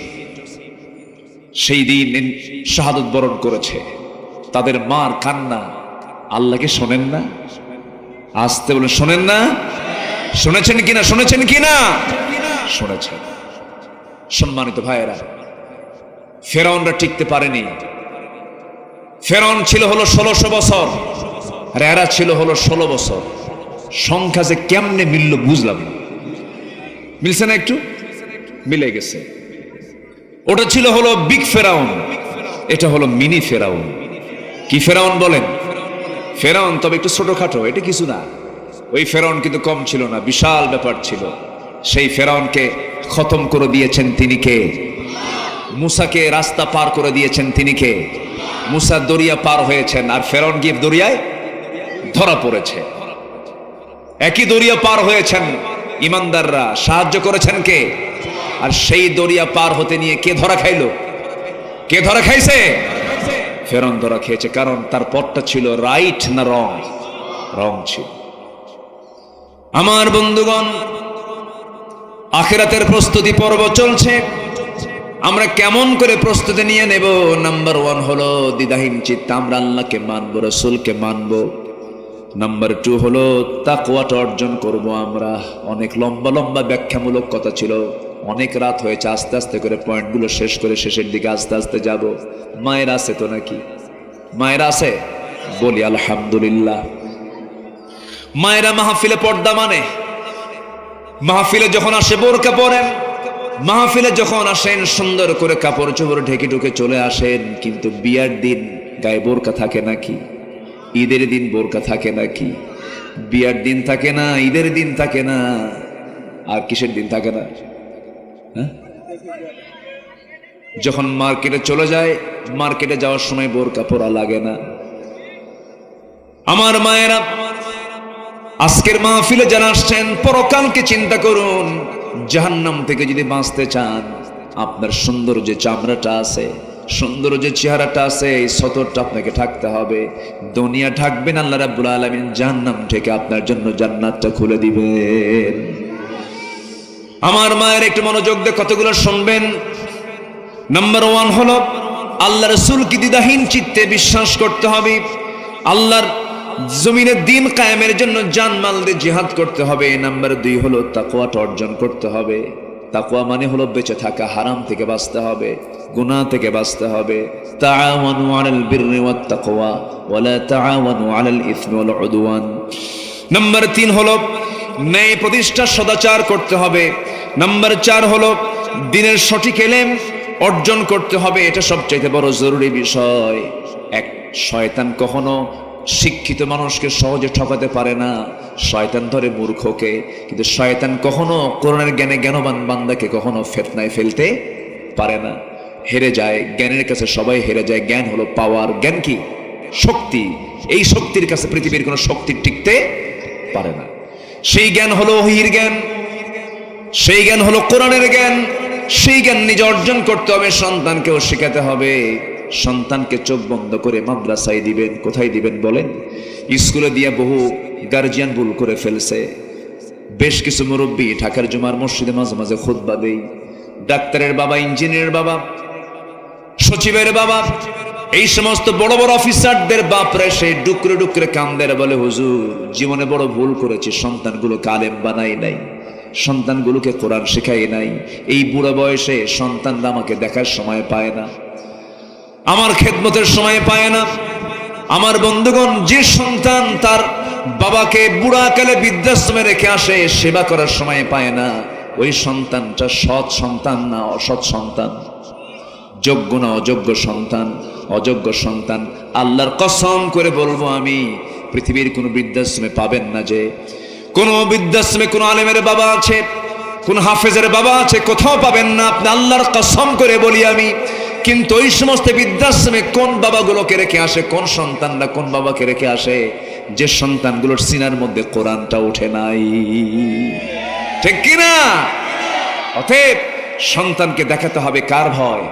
সেই দিন শাহাদত বরণ করেছে। তাদের মার কান্না আল্লাহকে শোনেন না? আসতে বলে শোনেন না? শুনেছেন কিনা? শুনেছেন কিনা? শুনেছেন। সম্মানিত ভাইয়েরা, ফেরাউনরা টিকতে পারেনি। ফেরাউন ছিল হলো 1600 বছর, আর এরা ছিল হলো 16 বছর। সংখ্যা যে কেমনে মিলল বুঝলাম না। মিলছে না? একটু মিলে গেছে। ওটা ছিল হলো বিগ ফেরাউন, এটা হলো মিনি ফেরাউন। কি ফেরাউন বলেন? ফেরাউন তবে একটু ছোটখাটো, এটা কিছু না। ওই ফেরাউন কিন্তু কম ছিল না, বিশাল ব্যাপার ছিল। সেই ফেরাউনকে খতম করে দিয়েছেন তিনি কে? মুসাকে রাস্তা পার করে দিয়েছেন তিনি কে? মুসা দরিয়া পার হয়েছেন, আর ফেরাউন গিয়ে দরিয়ায় ধরা পড়েছে। একই দরিয়া পার হয়েছেন ইমানদাররা, সাহায্য করেছেন কে? আর সেই দরিয়া পার হতে নিয়ে কে ধরা খাইলো? কে ধরা খাইছে? ফেরাউন ধরা খেয়েছে। কারণ তার পথটা ছিল রাইট না রং? রং ছিল। আমার বন্ধুগণ, আখিরাতের প্রস্তুতি পর্ব চলছে। আমরা কেমন করে প্রস্তুতি নিয়ে নেব? নাম্বার 1 হলো দ্বিধাহীন চিত্তে আমরা আল্লাহকে মানবো, রাসূলকে মানবো, নাম্বার 2 হলো তাকওয়াটা অর্জন করব আমরা। অনেক লম্বা লম্বা ব্যাখ্যামূলক কথা ছিল, অনেক রাত হয়েছে, আস্তে আস্তে করে পয়েন্টগুলো শেষ করে শেষের দিকে আস্তে আস্তে যাব। মায়ের আছে তো নাকি? মায়ের আছে? বলি আলহামদুলিল্লাহ। মায়েরা মাহফিলে পর্দা মানে, মাহফিলে যখন আসে বোরকা পরেন, মাহফিলে যখন আসেন সুন্দর করে কাপড় চোপড় ঢেকে ঢুকে চলে আসেন, কিন্তু বিয়ার দিন গায়ে বোরকা থাকে নাকি? ঈদের দিন বোরকা থাকে নাকি? বিয়ার দিন থাকে না, ঈদের দিন থাকে না, আর কিসের দিন থাকে না? হ্যাঁ, যখন মার্কেটে চলে যায়, মার্কেটে যাওয়ার সময় বোরকা পরা লাগে না। আমার মায়েরা, আজকের মাহফিলে যারা আসছেন, পরকালকে চিন্তা করুন। জাহান্নাম থেকে যদি বাঁচতে চান, আপনার সুন্দর যে চামড়াটা আছে, সুন্দর যে চেহারাটা আছে, এই সতরটা আপনাকে ঢাকতে হবে। দুনিয়া ঢাকবেন, আল্লাহ রাব্বুল আলামিন জাহান্নাম থেকে আপনার জন্য জান্নাতটা খুলে দিবেন। আমার মায়ের একটু মনোযোগ দিয়ে কতগুলো শুনবেন। নাম্বার 1 হলো আল্লাহ রাসূলকে দ্বিধাহীন চিত্তে বিশ্বাস করতে হবে। আল্লাহর জমিনের দিন কায়েমের জন্য জানমাল দিয়ে জিহাদ করতে হবে। নাম্বার 2 হলো তাকওয়াটা অর্জন করতে হবে। তাকওয়া মানে হলো বেঁচে থাকা, হারাম থেকে বাঁচতে হবে, গুনাহ থেকে বাঁচতে হবে। তাআওয়ানু আলাল বিররি ওয়াত তাকওয়া ওয়া লা তাআওয়ানু আলাল ইসমি ওয়াল উদওয়ান। নাম্বার 3 হলো ন্যায় প্রতিষ্ঠা, সদাচার করতে হবে। নাম্বার 4 হলো দ্বীনের সঠিক ইলম অর্জন করতে হবে। এটা সবচেয়ে বড় জরুরি বিষয়। এক, শয়তান কখনো শিক্ষিত মানুষকে সহজে ঠকাতে পারে না, শয়তান ধরে মূর্খকে। কিন্তু শয়তান কখনো কোরআনের জ্ঞানে জ্ঞানবান বান্দাকে কখনো ফিতনায় ফেলতে পারে না। হেরে যায়, জ্ঞানের কাছে সবাই হেরে যায়। জ্ঞান হলো পাওয়ার। জ্ঞান কি? শক্তি। এই শক্তির কাছে পৃথিবীর কোনো শক্তি টিকতে পারে না। সেই জ্ঞান হলো ওহীর জ্ঞান, সেই জ্ঞান হলো কোরআনের জ্ঞান। সেই জ্ঞান নিজে অর্জন করতে হবে, সন্তানকেও শেখাতে হবে। সন্তানকে চোখ বন্ধ করে মাদ্রাসায় দিবেন। কোথায় দিবেন বলেন? স্কুলে দিয়ে বহু গার্জিয়ান ভুল করে ফেলছে। বেশ কিছু মুরব্বী ঢাকার জুমার মসজিদে মাঝে মাঝে খুতবা দেই। ডাক্তারের বাবা, ইঞ্জিনিয়ারের বাবা, সচিবের বাবা, এই সমস্ত বড় বড় অফিসারদের বাপরে সেই ডুকরে ডুকরে কান্দের, বলে হুজুর জীবনে বড় ভুল করেছি, সন্তানগুলোকে আলেম বানাই নাই, সন্তানগুলোকে কোরআন শেখাই নাই। এই বুড়া বয়সে সন্তানরা আমাকে দেখার সময় পায় না, আমার খেদমতের সময় পায় না। আমার বন্ধুগণ, যে সন্তান তার বাবাকে বুড়াকালে বৃদ্ধাশ্রমে রেখে আসে, সেবা করার সময় পায় না, ওই সন্তানটা সৎ সন্তান না অসৎ সন্তান, যোগ্য না অযোগ্য সন্তান, অযোগ্য সন্তান। আল্লাহর কসম করে বলবো আমি, পৃথিবীর কোনো বৃদ্ধাশ্রমে পাবেন না যে কোন বৃদ্ধাশ্রমে কোন আলেমের বাবা আছে, কোন হাফেজের বাবা আছে, কোথাও পাবেন না। আপনি আল্লাহর কসম করে বলি আমি। কিন্তু ওই সমস্ত বৃদ্ধাশ্রমে কোন বাবাগুলোকে রেখে আসে, কোন সন্তানরা কোন বাবাকে রেখে আসে, যে সন্তানগুলোর সিনার মধ্যে কোরআনটা ওঠে নাই। ঠিক কিনা? অতএব সন্তানকে দেখাতে হবে কার ভয়?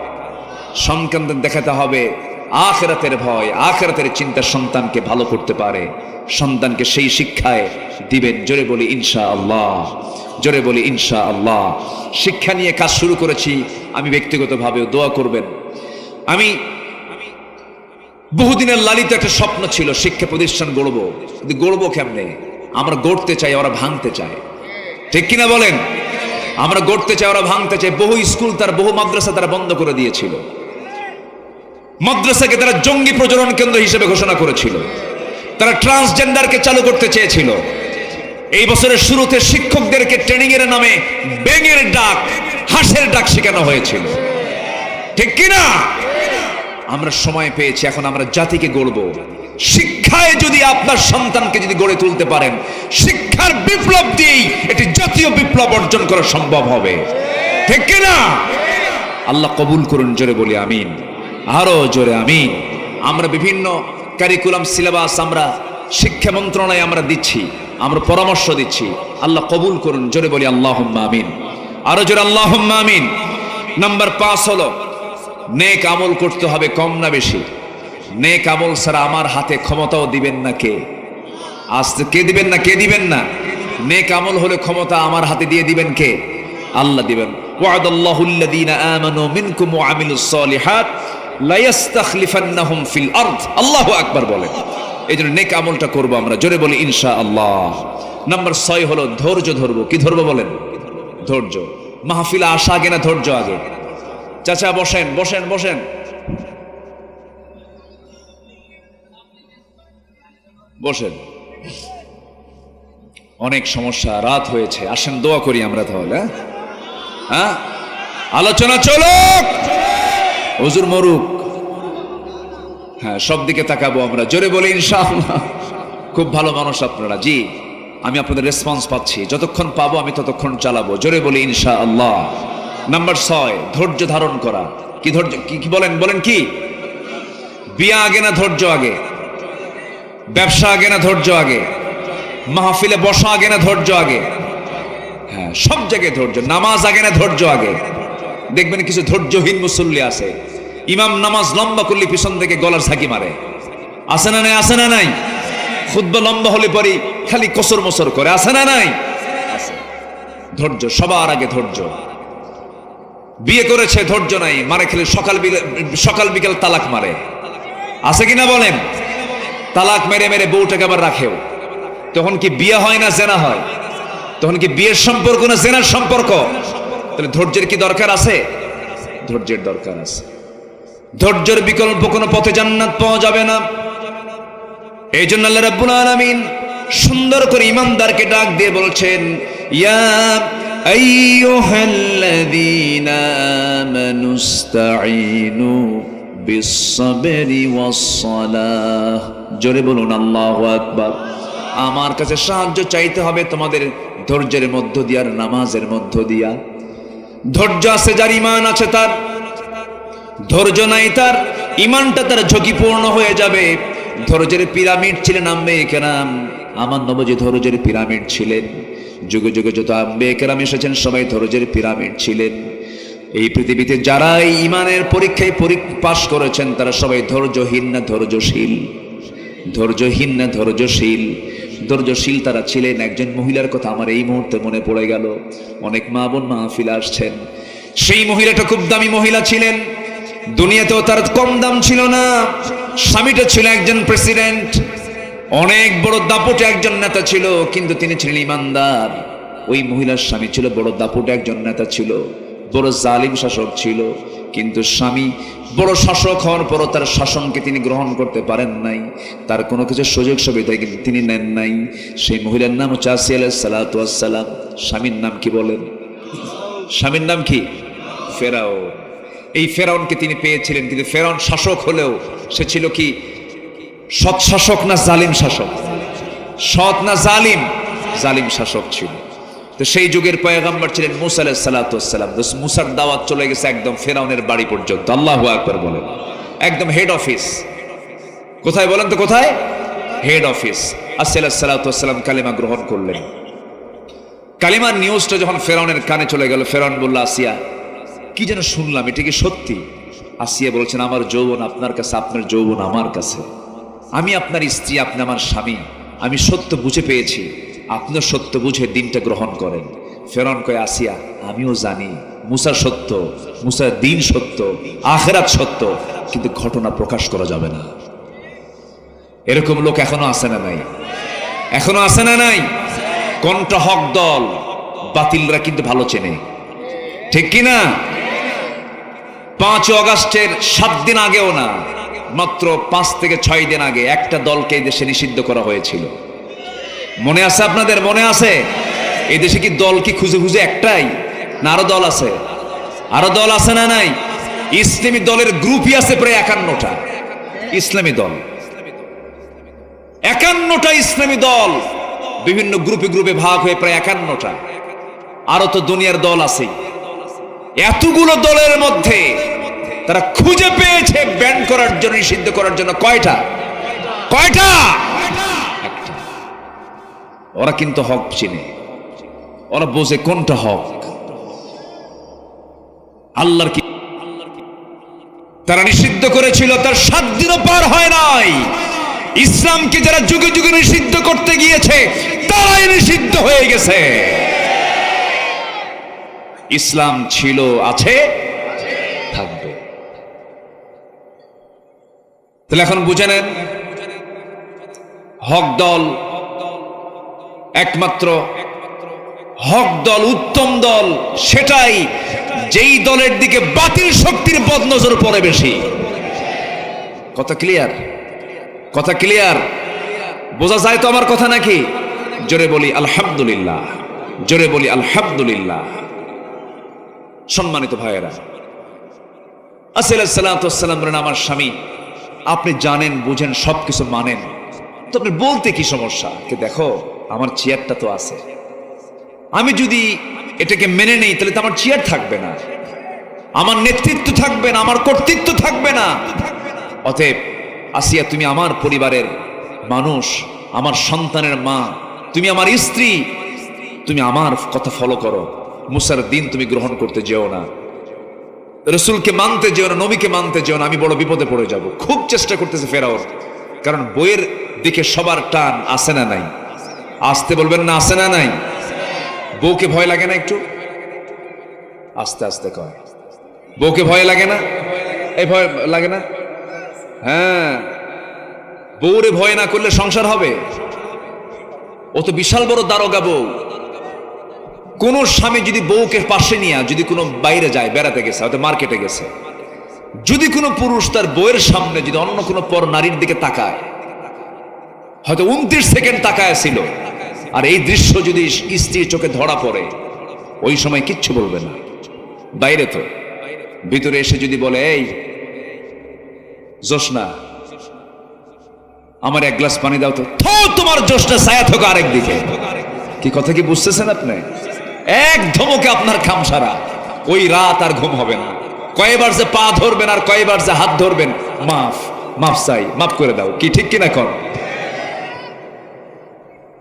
সন্তানদের দেখাতে হবে আখিরাতের ভয়, আখিরাতের চিন্তা সন্তানকে ভালো করতে পারে। সন্তানকে সেই শিক্ষায় দিবেন। জোরে বলি ইনশাআল্লাহ, জোরে বলি ইনশাআল্লাহ। শিক্ষা নিয়ে কাজ শুরু করেছি আমি ব্যক্তিগতভাবেও, দোয়া করবেন। আমি বহুদিনের লালিত একটা স্বপ্ন ছিল, শিক্ষা প্রতিষ্ঠান গড়বো। কিন্তু গড়বো কেমনে? আমরা গড়তে চাই, ওরা ভাঙতে চায়। ঠিক কিনা বলেন? আমরা গড়তে চাই, ওরা ভাঙতে চায়। বহু স্কুল, তার বহু মাদ্রাসা তারা বন্ধ করে দিয়েছিল। মাদ্রাসাকে তারা জঙ্গি প্রজনন কেন্দ্র হিসেবে ঘোষণা করেছিল। তারা ট্রান্সজেন্ডারকে চালু করতে চেয়েছিল। এই বছরের শুরুতে শিক্ষকদেরকে ট্রেনিং এর নামে ব্যাঙের ডাক, হাঁসের ডাক শেখানো হয়েছিল। ঠিক কিনা? আমরা সময় পেয়েছি, এখন আমরা জাতিকে গড়ব। শিক্ষায় যদি আপনার সন্তানকে যদি গড়ে তুলতে পারেন, শিক্ষার বিপ্লব দিয়েই একটি জাতীয় বিপ্লব অর্জন করা সম্ভব হবে। ঠিক কিনা? আল্লাহ কবুল করুন। জোরে বলি আমিন, আরো জোরে আমিন। আমরা বিভিন্ন কারিকুলাম সিলেবাস আমরা শিক্ষা মন্ত্রণালয়ে আমরা দিচ্ছি, আমরা পরামর্শ দিচ্ছি। আল্লাহ কবুল করুন। জোরে বলি আল্লাহুম্মা আমিন, আরো জোরে আল্লাহুম্মা আমিন। নাম্বার 5 হলো নেক আমল করতে হবে, কম না বেশি। নেক আমল ছাড়া আমার হাতে ক্ষমতাও দিবেন না কে? আজকে কে দিবেন না? কে দিবেন না? নেক আমল হলে ক্ষমতা আমার হাতে দিয়ে দিবেন কে? আল্লাহ দিবেন। ওয়াদাল্লাহুল্লাযীনা আমানু মিনকুম ওয়া আমিলুস সালিহাত লা ইস্তাখলিফান্নাহুম ফিল আরদ। আল্লাহু আকবার বলেন। এই জন্য নেক আমলটা করবো আমরা, জোরে বলি ইনশাআল্লাহ। নাম্বার 6 হলো ধৈর্য ধরবো। কি ধরবো বলেন? ধৈর্য। মাহফিলে আসা আগে না ধৈর্য আগে? চাচা বসেন বসেন বসেন, বসেন। অনেক সমস্যা, রাত হয়েছে, আসেন দোয়া করি আমরা তাহলে। হ্যাঁ, আলোচনা চলুক, হুজুর মরুক। হ্যাঁ, সব দিকে তাকাবো আমরা, জোরে বলি ইনশাআল্লাহ। খুব ভালো মানুষ আপনারা, জি আমি আপনাদের রেসপন্স পাচ্ছি, যতক্ষণ পাবো আমি ততক্ষণ চালাবো, জোরে বলি ইনশাআল্লাহ। নাম্বার 6 ধৈর্য ধারণ করা। কি ধৈর্য? কি বলেন বলেন? কি বিয়া আগে না ধৈর্য আগে? ব্যবসা আগে না ধৈর্য আগে? মাহফিলে বসা আগে না ধৈর্য আগে? হ্যাঁ, সব জায়গায় ধৈর্য। নামাজ আগে না ধৈর্য আগে? দেখবেন কিছু ধৈর্যহীন মুসল্লি আছে, ইমাম নামাজ লম্বা করলে পিছন থেকে গলার ঝাঁকি মারে। আছে না নাই? আছে না নাই? খুতবা লম্বা হলে পরে খালি কসর মসর করে। আছে না নাই? আছে। ধৈর্য সবার আগে, ধৈর্য। বিয়ে করেছে ধৈর্য নাই, মারে খেলে সকাল বিকেল তালাক মারে। আছে কিনা বলেন? তালাক মেরে মেরে বউটাকে আবার রাখেও। তখন কি বিয়ে হয় না জেনা হয়? তখন কি বিয়ের সম্পর্ক না জেনার সম্পর্ক? তাহলে ধৈর্যের কি দরকার আছে? ধৈর্যের দরকার আছে। ধৈর্যের বিকল্প কোনো পথে জান্নাত পাওয়া যাবে না। এই জন্য আল্লাহ রাব্বুল আলামিন সুন্দর করে ইমানদারকে ডাক দিয়ে বলছেন, ইয়া আইয়ুহাল্লাযীনা আমানুস্তাঈনু বিস-সাবরি ওয়াস-সালাহ। জোরে বলুন আল্লাহু আকবার। আমার কাছে সাহায্য চাইতে হবে তোমাদের ধৈর্যের মধ্য দিয়া, আর নামাজের মধ্য দিয়া। ধৈর্য আছে যার, ঈমান আছে তার। ধৈর্য নাই তার, ঈমানটা তার ঝুঁকিপূর্ণ হয়ে যাবে। ধৈর্যের পিরামিড ছিলেন আম্বিয়া কেরাম। আমার নবী ধৈর্যের পিরামিড ছিলেন। যুগে যুগে যত আম্বিয়া কেরাম এসেছেন সবাই ধৈর্যের পিরামিড ছিলেন। এই পৃথিবীতে যারা এই ঈমানের পরীক্ষায় পাশ করেছেন তারা সবাই ধৈর্যহীন না ধৈর্যশীল? ধৈর্যহীন না ধৈর্যশীল? ধৈর্যশীল তারা ছিলেন। একজন মহিলার কথা আমার এই মুহূর্তে মনে পড়ে গেল। অনেক মা বোন মাহফিলে আসছেন। সেই মহিলাটা খুব দামি মহিলা ছিলেন, দুনিয়াতেও তার কম দাম ছিল না। স্বামীটা ছিল একজন প্রেসিডেন্ট, অনেক বড় দাপটে একজন নেতা ছিল, কিন্তু তিনি ছিলেন ইমানদার। ওই মহিলার স্বামী ছিল বড় দাপটে একজন নেতা ছিল, বড় জালিম শাসক ছিল, কিন্তু স্বামী বড় শাসক হওয়ার পরও তার শাসনকে তিনি গ্রহণ করতে পারেন নাই। তার কোনো কিছু সুযোগ সুবিধা কিন্তু তিনি নেন নাই। সেই মহিলার নাম হচ্ছে আসিয়া আলাইহিস সালাতু ওয়াস সালাম। স্বামীর নাম কি বলেন? স্বামীর নাম কি? ফেরাউন। এই ফেরাউনকে তিনি পেয়েছিলেন, কিন্তু ফেরাউন শাসক হলেও সে ছিল কি সৎ শাসক না জালিম শাসক? সৎ না জালিম? জালিম শাসক ছিল। তো সেই যুগের পয়গম্বর ছিলেন মুসা আলাইহিস সালাতু ওয়াস সালাম। মুসার দাওয়াত চলে গেছে একদম ফেরাউনের বাড়ি পর্যন্ত। আল্লাহু আকবার বলেন। একদম হেড অফিস। কোথায় বলেন তো? কোথায়? Head office. আসিয়া আলাইহিস সালাতু ওয়াস সালাম কালিমা গ্রহণ করলেন। কালিমার নিউজটা যখন ফেরাউনের কানে চলে গেল, ফেরাউন বলল, আসিয়া কি যেন শুনলাম, এটা কি সত্যি? আসিয়া বলছেন, আমার যৌবন আপনার কাছে, আপনার যৌবন আমার কাছে। আমি আপনার স্ত্রী, আপনি আমার স্বামী। আমি সত্য বুঝে পেয়েছি, আপনিও সত্য বুঝে দিনটা গ্রহণ করেন। ফেরাউন কয়, আসিয়া আমিও জানি মুসা সত্য, মুসার দিন সত্য, আখিরাত সত্য, কিন্তু ঘটনা প্রকাশ করা যাবে না। এরকম লোক এখনো আছে না নাই? এখনো আছে না নাই? কোনটা হক দল, বাতিলরা কিন্তু ভালো চেনে, ঠিক কিনা? 5 অগাস্টের 7 দিন আগেও না, মাত্র 5 থেকে 6 দিন আগে একটা দলকে এই দেশে নিষিদ্ধ করা হয়েছিল। মনে আছে আপনাদের? মনে আছে? এই দেশে কি দল কি খুঁজে খুঁজে একটাই, না আরো দল আছে? আরো দল আছে না নাই? ইসলামী দলের গ্রুপই আছে প্রায় 51টা ইসলামী দল। 51টা ইসলামী দল বিভিন্ন গ্রুপে গ্রুপে ভাগ হয়ে প্রায় 51টা। আরো তো দুনিয়ার দল আছে। এতগুলো দলের মধ্যে তারা খুঁজে পেয়েছে ব্যান করার জন্য, নিষিদ্ধ করার জন্য কয়টা? কয়টা? একটা। ওরা কিন্তু হক চিনে, ওরা বোঝে কোনটা হক। আল্লাহর কি তারা নিষিদ্ধ করেছিল, তার 7 দিনও পার হয় নাই। ইসলামকে যারা যুগে যুগে নিষিদ্ধ করতে গিয়েছে তারাই নিষিদ্ধ হয়ে গেছে। ইসলাম ছিল, আছে, থাকবে। তাহলে এখন বুঝে নেন, হক দল, একমাত্র হক দল, উত্তম দল সেটাই যেই দলের দিকে বাতিল শক্তির বদনজর পড়ে বেশি। কথা ক্লিয়ার? কথা ক্লিয়ার? বোঝা যায় তো আমার কথা নাকি? জোরে বলি আলহামদুলিল্লাহ, জোরে বলি আলহামদুলিল্লাহ। সম্মানিত ভাইয়েরা, আসিয়া আলাইহিস সালাতু ওয়াস সালাম বলেন, আমার স্বামী আপনি জানেন বুঝেন সবকিছু মানেন, তো আপনি বলতে কি সমস্যা? কে দেখো আমার চেয়ারটা তো আছে, আমি যদি এটাকে মেনে নেই তাহলে তো আমার চেয়ার থাকবে না, আমার নেতৃত্ব থাকবে না, আমার কর্তৃত্ব থাকবে না। অতএব আসিয়া তুমি আমার পরিবারের মানুষ, আমার সন্তানের মা, তুমি আমার স্ত্রী, তুমি আমার কথা ফলো করো। মুসার দিন তুমি গ্রহণ করতে যেও না, রসুলকে মানতে যেও না, নবীকে মানতে যেও না, আমি বড় বিপদে পড়ে যাব। খুব চেষ্টা করতেছে ফেরাউন, কারণ বইয়ের দিকে সবার টান আছে না নাই? আসতে বলবেন না, আছে না নাই? বউকে ভয় লাগে না? একটু আস্তে আস্তে কয়, বউকে ভয় লাগে না? এই ভয় লাগে না? হ্যাঁ, বউরে ভয় না করলে সংসার হবে? ও তো বিশাল বড় দারোগা বউ। কোন স্বামী যদি বউকে পাশে নিয়ে যদি কোনো বাইরে যায়, বেড়াতে গেছে, হয়তো মার্কেটে গেছে, যদি কোনো পুরুষ তার বউয়ের সামনে যদি অন্য কোনো পর নারীর দিকে তাকায়, হয়তো 29 সেকেন্ড তাকায় ছিল, আর এই দৃশ্য যদি স্ত্রীর চোখে ধরা পড়ে, ওই সময় কিচ্ছু বলবে না। বাইরে তো, ভিতরে এসে যদি বলে, এই জোসনা আমার এক গ্লাস পানি দাও তো, তোমার জোসনা ছায়া থাকো আরেক দিকে। কি কথা কি বুঝতেছেন আপনি? এক ধমকে আপনার খামসারা, ওই রাত আর ঘুম হবে না। কয়বার যে পা ধরবেন আর কয়বার যে হাত ধরবেন, মাফ মাফ চাই, মাফ করে দাও। কি ঠিক কিনা কর?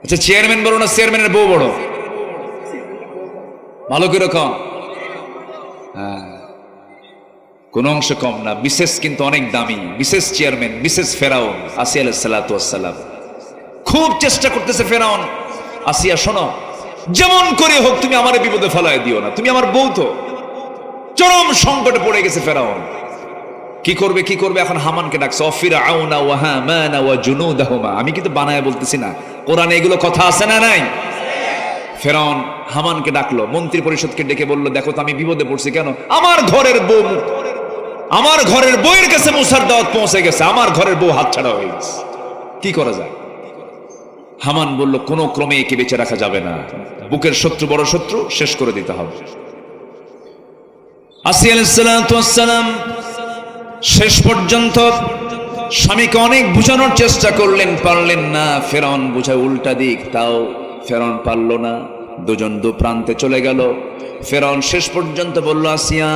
আচ্ছা, চেয়ারম্যান বড় না চেয়ারম্যানের বউ বড়? ভালো করে কম। হ্যাঁ, কোন অংশ কম না। মিসেস কিন্তু অনেক দামি, মিসেস চেয়ারম্যান, মিসেস ফেরাউন, আসিয়া আলাইহিস সালাতু ওয়াস সালাম। খুব চেষ্টা করতেছে ফেরাউন, আসিয়া শোনো, যেমন করে হোক তুমি আমার বিপদে ফেলায় দিও না, তুমি আমার বউ তো। চরম সংকটে পড়ে গেছে ফেরাউন। কি করবে কি করবে? এখন হামানকে ডাকছে, ফিরআউনা ওয়া হামানা ওয়া জুনুদাহুমা। আমি কিন্তু বানায় বলতেছি না, কোরআনে এগুলো কথা আছে না নাই? ফেরাউন হামানকে ডাকলো, মন্ত্রী পরিষদকে ডেকে বলল, দেখো তো আমি বিপদে পড়ছি। কেন? আমার ঘরের বউ, আমার ঘরের বউয়ের কাছে মুসার দাওয়াত পৌঁছে গেছে, আমার ঘরের বউ হাতছাড়া হয়ে গেছে, কি করা যায়? হামান বলল, কোনো ক্রমে একে বেঁচে রাখা যাবে না, বুকের শত্রু বড় শত্রু, শেষ করে দিতে হবে। আসিয়া আলাইহিস সালাতু ওয়াস সালাম শেষ পর্যন্ত স্বামীকে অনেক বুঝানোর চেষ্টা করলেন, পারলেন না। ফেরাউন বুঝায় উল্টা দিক, তাও ফেরাউন পারল না। দুজন দু প্রান্তে চলে গেল। ফেরাউন শেষ পর্যন্ত বলল, আসিয়া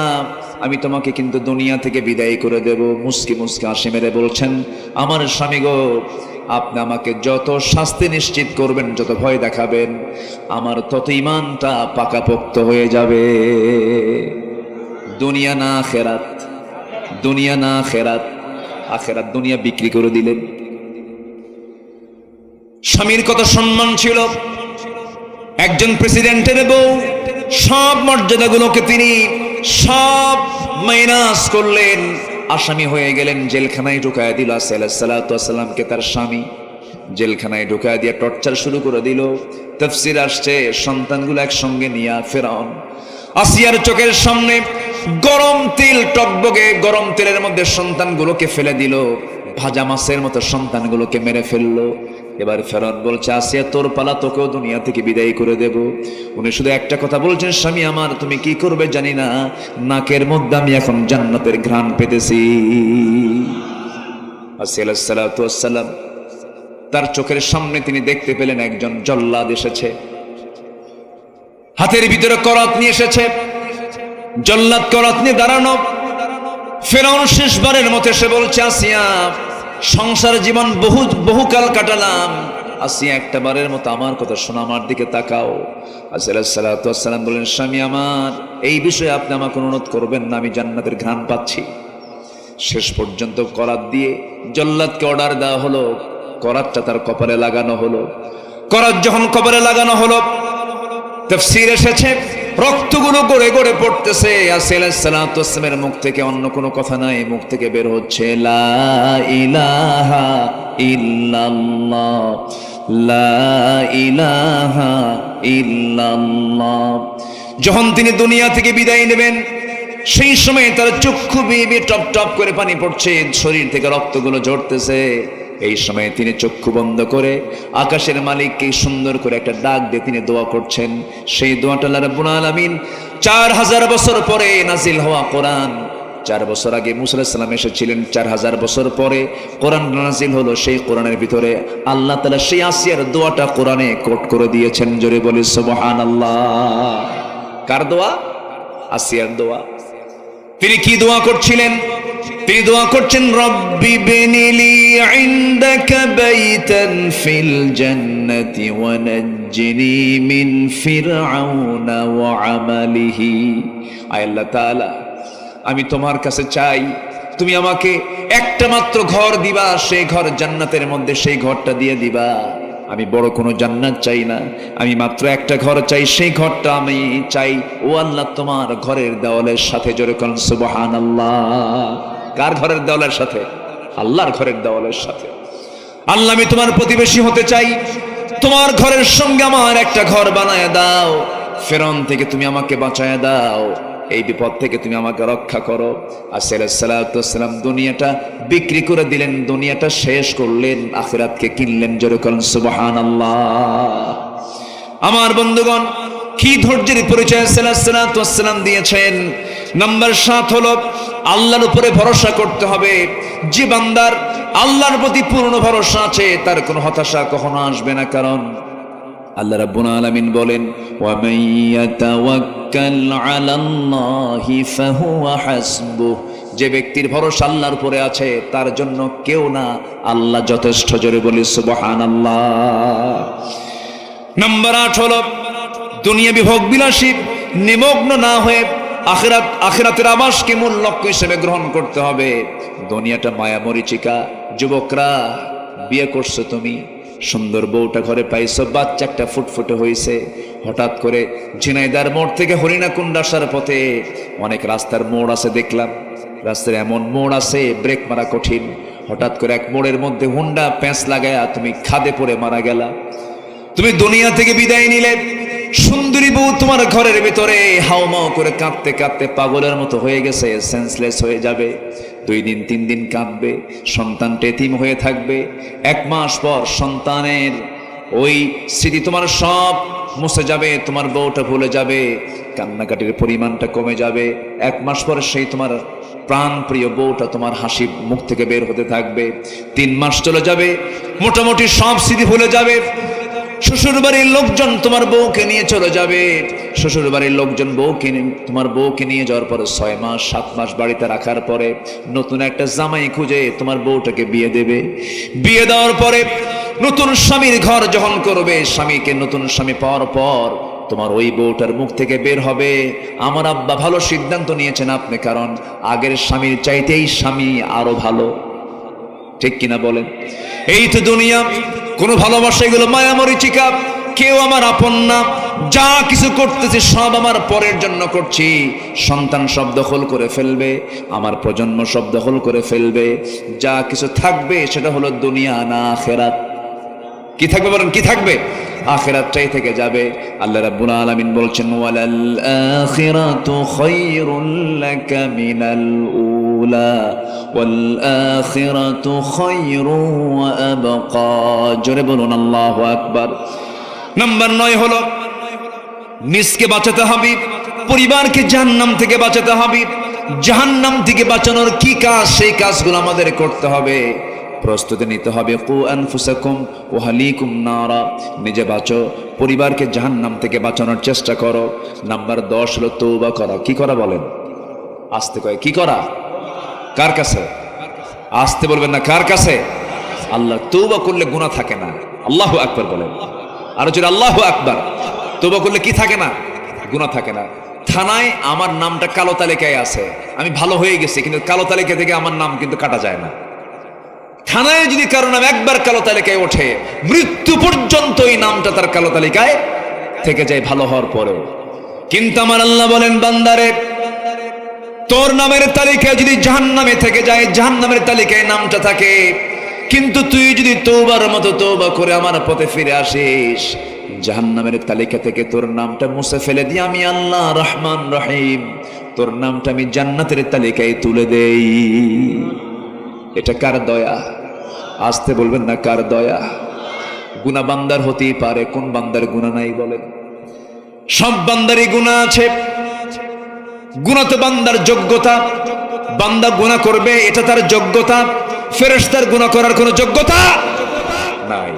আমি তোমাকে কিন্তু দুনিয়া থেকে বিদায় করে দেব। মুস্কি মুস্কি হাসি মেরে বলছেন, আমার স্বামী গো, আপনি আমাকে যত শাস্তি নিশ্চিত করবেন, যত ভয় দেখাবেন, আমার তত ঈমানটা পাকাপোক্ত হয়ে যাবে। দুনিয়া না আখিরাত, দুনিয়া না আখিরাত, আখিরাত দুনিয়া বিক্রি করে দিলেন। স্বামীর কত সম্মান ছিল, একজন প্রেসিডেন্টের বউ, সব মর্যাদাগুলোকে তিনি সব মাইনাস করলেন। আসামি হয়ে গেলেন, জেলখানায় ঢুকায় দিল। আসিয়া আলাইহিস সালাতু ওয়াস সালামকে তার স্বামী জেলখানায় ঢুকায় দিয়ে টর্চার শুরু করে দিল। তাফসীর আসছে, সন্তানগুলো একসঙ্গে নিয়ে ফেরাউন আসিয়ার চোখের সামনে গরম তেল, টকবগে গরম তেলের মধ্যে সন্তানগুলোকে ফেলে দিল, ভাজা মাছের মতো সন্তানগুলোকে মেরে ফেললো। এবার ফেরাউন বলছে, আসিয়া তোর পালা, তোকেও দুনিয়া থেকে বিদায় করে দেব। উনি শুধু একটা কথা বলছেন, স্বামী আমার, তুমি কি করবে জানি না, নাকের মধ্যে আমি এখন জান্নাতের ঘ্রাণ পেতেছি। আসিয়া আলাইহিস সালাতু ওয়াস সালাম তার চোখের সামনে তিনি দেখতে পেলেন একজন জল্লাদ এসেছে, হাতের ভিতরে করাত নিয়ে এসেছে। জল্লাদ করাত নিয়ে দাঁড়ানো। ফেরাউন শেষবারের মতো এসে বলছে, আসিয়া সংসার জীবন বহুকাল কাটালাম, আসিয়া একটা বারের মতো আমার কথা শোনো, আমার দিকে তাকাও। আসিয়া আলাইহিস সালাতু ওয়াস সালাম বলেন, স্বামী আমার, এই বিষয়ে আপনি আমাকে অনুরোধ করবেন না, আমি জান্নাতের ঘ্রাণ পাচ্ছি। শেষ পর্যন্ত করাত দিয়ে জল্লাদকে অর্ডার দেওয়া হলো, করাতটা তার কপালে লাগানো হলো। করাত যখন কপালে লাগানো হলো, তাফসীর এসেছে রক্তগুলো গড়ে গড়ে পড়তেছে। আসিয়া আলাইহিস সালাতু ওয়াস সালামের মুখ থেকে অন্য কোনো কথা নাই, মুখ থেকে বের হচ্ছে লা ইলাহা ইল্লাল্লাহ, লা ইলাহা ইল্লাল্লাহ। যখন তিনি দুনিয়া থেকে বিদায় নেবেন, সেই সময় তার চক্ষু বেয়ে টপ টপ করে পানি পড়ছে, শরীর থেকে রক্তগুলো ঝরতেছে। এই সময় তিনি চক্ষু বন্ধ করে আকাশের মালিককে সুন্দর করে একটা ডাক দিয়ে তিনি দোয়া করছেন। সেই দোয়াটা আল্লাহ রাব্বুল আলামিন 4000 বছর পরে নাজিল হওয়া কোরআন, 4 বছর আগে মুসা আলাইহিস সালাম এসেছিলেন, 4000 বছর পরে কোরআন নাজিল হলো। সেই কোরআনের ভিতরে আল্লাহ তাআলা সেই আসিয়ার দোয়াটা কোরআনে কোট করে দিয়েছেন। জোরে বলি সুবহানাল্লাহ। কার দোয়া? আসিয়ার দোয়া। তিনি কি দোয়া করছিলেন? তিনি দোয়া করছেন, রব্বি বিনিলি ইনদাকা বাইতান ফিল জান্নাতি ওয়া নাজ্জিনি মিন ফিরআউনা ওয়া আমালিহি। আয় আল্লাহ তাআলা, আমি তোমার কাছে চাই তুমি আমাকে একটা মাত্র ঘর দিবা, সেই ঘর জান্নাতের মধ্যে, সেই ঘরটা দিয়ে দিবা। আমি বড় কোনো জান্নাত চাই না, আমি মাত্র একটা ঘর চাই, সেই ঘরটা আমি চাই ও আল্লাহ তোমার ঘরের দেওয়ালের সাথে। জোরে কোন সুবহানাল্লাহ। কার ঘরের দেওয়ালের সাথে? আল্লাহর ঘরের দেওয়ালের সাথে। আল্লাহ, আমি তোমার প্রতিবেশী হতে চাই, তোমার ঘরের সঙ্গে আমার একটা ঘর বানায় দাও। ফিরআউন থেকে তুমি আমাকে বাঁচায় দাও, এই বিপদ থেকে তুমি আমাকে রক্ষা করো। আসিয়া আলাইহিস সালাতু ওয়াস সালাম দুনিয়াটা বিক্রি করে দিলেন, দুনিয়াটা শেষ করলেন, আখিরাতকে কিনলেন। জোরে বলেন সুবহানাল্লাহ। আমার বন্ধুগণ, কি ধৈর্যের পরিচয় আসিয়া আলাইহিস সালাতু ওয়াস সালাম দিয়েছেন। নাম্বার 7 হলো আল্লাহর উপরে ভরসা করতে হবে। যে বান্দার আল্লাহর প্রতি পূর্ণ ভরসা আছে, তার কোনো হতাশা কখনো আসবে না। কারণ আল্লাহ রাব্বুল আলামিন বলেন, ওয়া মান ইয়াতাওয়াক্কাল আলাল্লাহি ফাহুয়া হাসবুহ। যে ব্যক্তির ভরসা আল্লাহর উপরে আছে, তার জন্য কেউ না, আল্লাহ যথেষ্ট। জোরে বলি সুবহানাল্লাহ। নাম্বার 8 হলো দুনিয়াবি ভোগ বিলাসী নিমগ্ন না হয়ে আখিরাতের আবাসকে মূল লক্ষ্য হিসেবে গ্রহণ করতে হবে। দুনিয়াটা মায়া মরিচিকা। যুবকরা, বিয়ে করছো তুমি, সুন্দর বউটা ঘরে পাইছো, বাচ্চা একটা ফুটফুটে হয়েছে। হঠাৎ করে ঝিনাইদার মোড় থেকে হরিণাকুণ্ড আসার পথে অনেক রাস্তার মোড় আছে, দেখলাম রাস্তার এমন মোড় আছে ব্রেক মারা কঠিন। হঠাৎ করে এক মোড়ের মধ্যে হুন্ডা প্যাঁচ লাগায়া তুমি খাদে পড়ে মারা গেলা। তুমি দুনিয়া থেকে বিদায় নিলে, সুন্দরী বউ তোমার ঘরের ভিতরে হাউমাউ করে কাঁদতে কাঁদতে পাগলের মতো হয়ে গেছে, সেন্সলেস হয়ে যাবে। 2 দিন 3 দিন কাঁদবে, সন্তান এতিম হয়ে থাকবে। 1 মাস পর সন্তানের ওই স্মৃতি তোমার সব মুছে যাবে, তোমার বউটা ভুলে যাবে, কান্নাকাটির পরিমাণটা কমে যাবে। 1 মাস পর সেই তোমার প্রাণ প্রিয় বউটা তোমার হাসি মুখ থেকে বের হতে থাকবে। 3 মাস চলে যাবে, মোটামুটি সব স্মৃতি ভুলে যাবে। শ্বশুর বাড়ির লোকজন তোমার বউকে নিয়ে চলে যাবে। শ্বশুর বাড়ির লোকজন তোমার বউকে নিয়ে যাওয়ার পরে 6 মাস 7 মাস বাড়িতে রাখার পরে নতুন একটা জামাই খুঁজে তোমার বউটাকে বিয়ে দেবে। বিয়ে দেওয়ার পরে নতুন স্বামীর ঘর যখন করবে, স্বামীকে নতুন স্বামী পাওয়ার পর তোমার ওই বউটার মুখ থেকে বের হবে, আমার আব্বা ভালো সিদ্ধান্ত নিয়েছেন আপনি, কারণ আগের স্বামীর চাইতে এই স্বামী আরো ভালো। ঠিক কিনা বলেন? এই তো দুনিয়া। কোন ভালোবাসা, এগুলো মায়া মরিচিকা। কেউ আমার আপন না। যা কিছু করতেছি সব আমার পরের জন্য করছি। সন্তান সব দখল করে ফেলবে, আমার প্রজন্ম সব দখল করে ফেলবে। যা কিছু থাকবে সেটা হলো দুনিয়া না আখিরাত। কি থাকবে বলেন? কি থাকবে? আখিরাতটাই থেকে যাবে। আল্লাহ রাব্বুল আলামিন বলছেন, ওয়ালাল আখিরাতু খায়রুল লাকা মিনাল উলা ওয়াল আখিরাতু খায়রু ওয়া আবকা। জোরে বলুন আল্লাহু আকবার। নাম্বার 9 হলো নিজকে বাঁচাতে হবে, পরিবারকে জাহান্নাম থেকে বাঁচাতে হবে। জাহান্নাম থেকে বাঁচানোর কি কাজ, সেই কাজগুলো আমাদের করতে হবে, প্রস্তুতি নিতে হবে। কু আনফুসাকুম ওয়া আহলিকুম নারা। নিজে বাঁচো, পরিবারকে জাহান্নাম থেকে বাঁচানোর চেষ্টা করো। নাম্বার 10 হলো তওবা করা। কি করা বলেন? আস্তে কয়, কি করা? কার কাছে? আস্তে বলবেন না, কার কাছে? আল্লাহ। তওবা করলে গুনাহ থাকে না। আল্লাহু আকবার বলেন। আর যদি আল্লাহু আকবার। তওবা করলে কি থাকে না? গুনাহ থাকে না। থানায় আমার নামটা কালো তালিকায় আছে, আমি ভালো হয়ে গেছি, কিন্তু কালো তালিকা থেকে আমার নাম কিন্তু কাটা যায় না। থানায় যদি কারো নাম একবার কালো তালিকায় ওঠে, মৃত্যু পর্যন্ত এই নামটা তার কালো তালিকায় থেকে যায় ভালো হওয়ার পরেও। কিন্তু আমার আল্লাহ বলেন, বান্দারে তোর নামের তালিকায় যদি জাহান্নামে থেকে যায়, জাহান্নামের তালিকায় নামটা থাকে, কিন্তু তুই যদি তওবার মতো তওবা করে আমার পথে ফিরে আসিস, জাহান্নামের তালিকা থেকে তোর নামটা মুছে ফেলে দিয়ে আমি আল্লাহ রহমান রহিম তোর নামটা আমি জান্নাতের তালিকায় তুলে দেই। এটা কার দয়া? আসতে বলবেন না, কার দয়া? গুনাহ বান্দার হতেই পারে, কোন বান্দার গুনাহ নাই বলেন? সব বান্দারই গুনাহ আছে। গুনাহ তো বান্দার যোগ্যতা, বান্দা গুনাহ করবে এটা তার যোগ্যতা। ফেরেশতার গুনাহ করার কোনো যোগ্যতা নাই।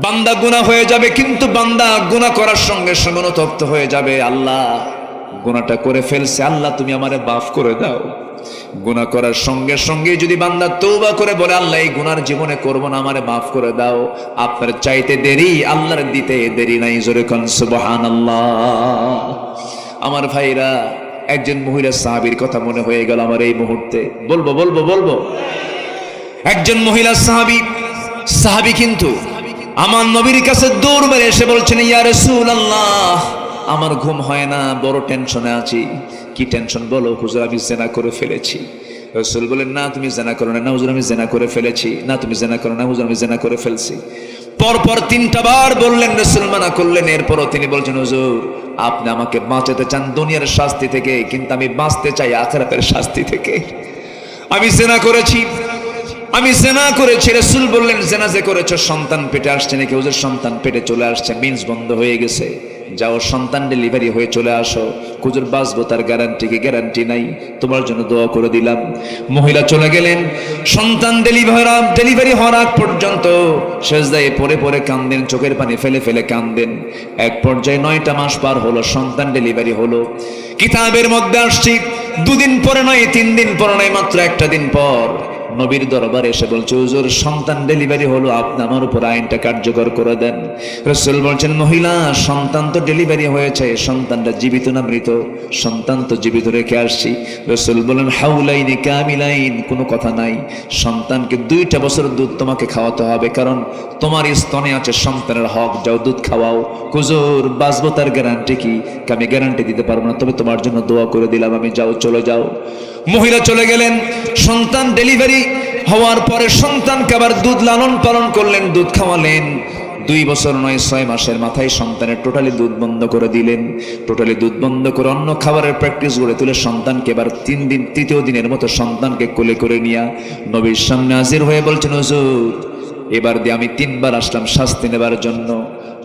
বান্দা গুনাহ হয়ে যাবে, কিন্তু বান্দা গুনাহ করার সঙ্গে সঙ্গে অনুতপ্ত হয়ে যাবে, আল্লাহ গুনাহটা করে ফেলছে, আল্লাহ তুমি আমারে মাফ করে দাও। গুনাহ করার সঙ্গে সঙ্গে যদি বান্দা তওবা করে বলে, আল্লাহ এই গুনার জীবনে করব না, আমারে মাফ করে দাও, আপনার চাইতে দেরি আল্লাহর দিতে দেরি নাই। জোরে কোন সুবহানাল্লাহ। আমার ভাইরা, একজন মহিলা সাহাবীর কথা মনে হয়ে গেল আমার এই মুহূর্তে। বলবো একজন মহিলা সাহাবী কিন্তু আমার নবীর কাছে দৌড় মেরে এসে বলছেন, ইয়া রাসূলুল্লাহ আমার ঘুম হয় না, বড় টেনশনে আছি। কি টেনশন বলো? হুজুর আমি জিনা করে ফেলেছি। রাসূল বলেন, না তুমি জিনা করো না। হুজুর আমি জিনা করে ফেলেছি। না তুমি জিনা করো না। হুজুর আমি জিনা করে ফেলছি। পরপর 3টা বার বললেন, রাসূল মানা করলেন। এরপরও তিনি বলছেন, হুজুর আপনি আমাকে বাঁচাতে চান দুনিয়ার শাস্তি থেকে, কিন্তু আমি বাঁচতে চাই আখিরাতের শাস্তি থেকে। আমি জিনা করেছি। রাসূল বললেন, জিনা যে করেছো সন্তান পেটে আসছে নাকি? হুজুর সন্তান পেটে চলে আসছে, মিন্স বন্ধ হয়ে গেছে। যাও সন্তান ডেলিভারি হয়ে চলে আসো। হুজুর বাঁচবো তার গ্যারান্টি কি? গ্যারান্টি নাই, তোমার জন্য দোয়া করে দিলাম। মহিলা চলে গেলেন। সন্তান ডেলিভারি হওয়ার আগ পর্যন্ত সেজদায় পড়ে পড়ে কাঁদেন, চোখের পানি ফেলে ফেলে কাঁদেন। এক পর্যায়ে 9টা মাস পার হলো, সন্তান ডেলিভারি হলো। কিতাবের মধ্যে আসছি 2 দিন পরে নয়, 3 দিন পরে নয়, মাত্র 1টা দিন পর নবীর দরবারে এসে বলছে, হুজুর সন্তান ডেলিভারি হলো, আপনি আমার উপর আইনটা কার্যকর করে দেন। রাসূল বলছেন, মহিলা সন্তান তো ডেলিভারি হয়েছে, সন্তানটা জীবিত না মৃত? সন্তান তো জীবিত রেখে আসছি। রাসূল বলেন, হাউলাইনি কামিলাইন, কোনো কথা নাই, সন্তানকে 2টা বছর দুধ তোমাকে খাওয়াতে হবে, কারণ তোমার স্তনে আছে সন্তানের হক, যাও দুধ খাওয়াও। হুজুর বাঁচবো তার গ্যারান্টি কি? আমি গ্যারান্টি দিতে পারবো না, তবে তোমার জন্য দোয়া করে দিলাম, আমি যাও চলে যাও। মহিলা চলে গেলেন। সন্তান ডেলিভারি হওয়ার পরে সন্তানকে আবার দুধ লালন পালন করলেন, দুধ খাওয়ালেন। 2 বছর নয় 6 মাসের মাথায় সন্তানের টোটালি দুধ বন্ধ করে দিলেন। টোটালি দুধ বন্ধ করে অন্য খাবারের প্র্যাকটিস গড়ে তুলে সন্তানকে এবার 3 দিনের মতো সন্তানকে কোলে করে নিয়ে নবীর সামনে হাজির হয়ে বলছেন, হুজুর এবার দিয়ে আমি 3 বার আসলাম শাস্তি নেবার জন্য,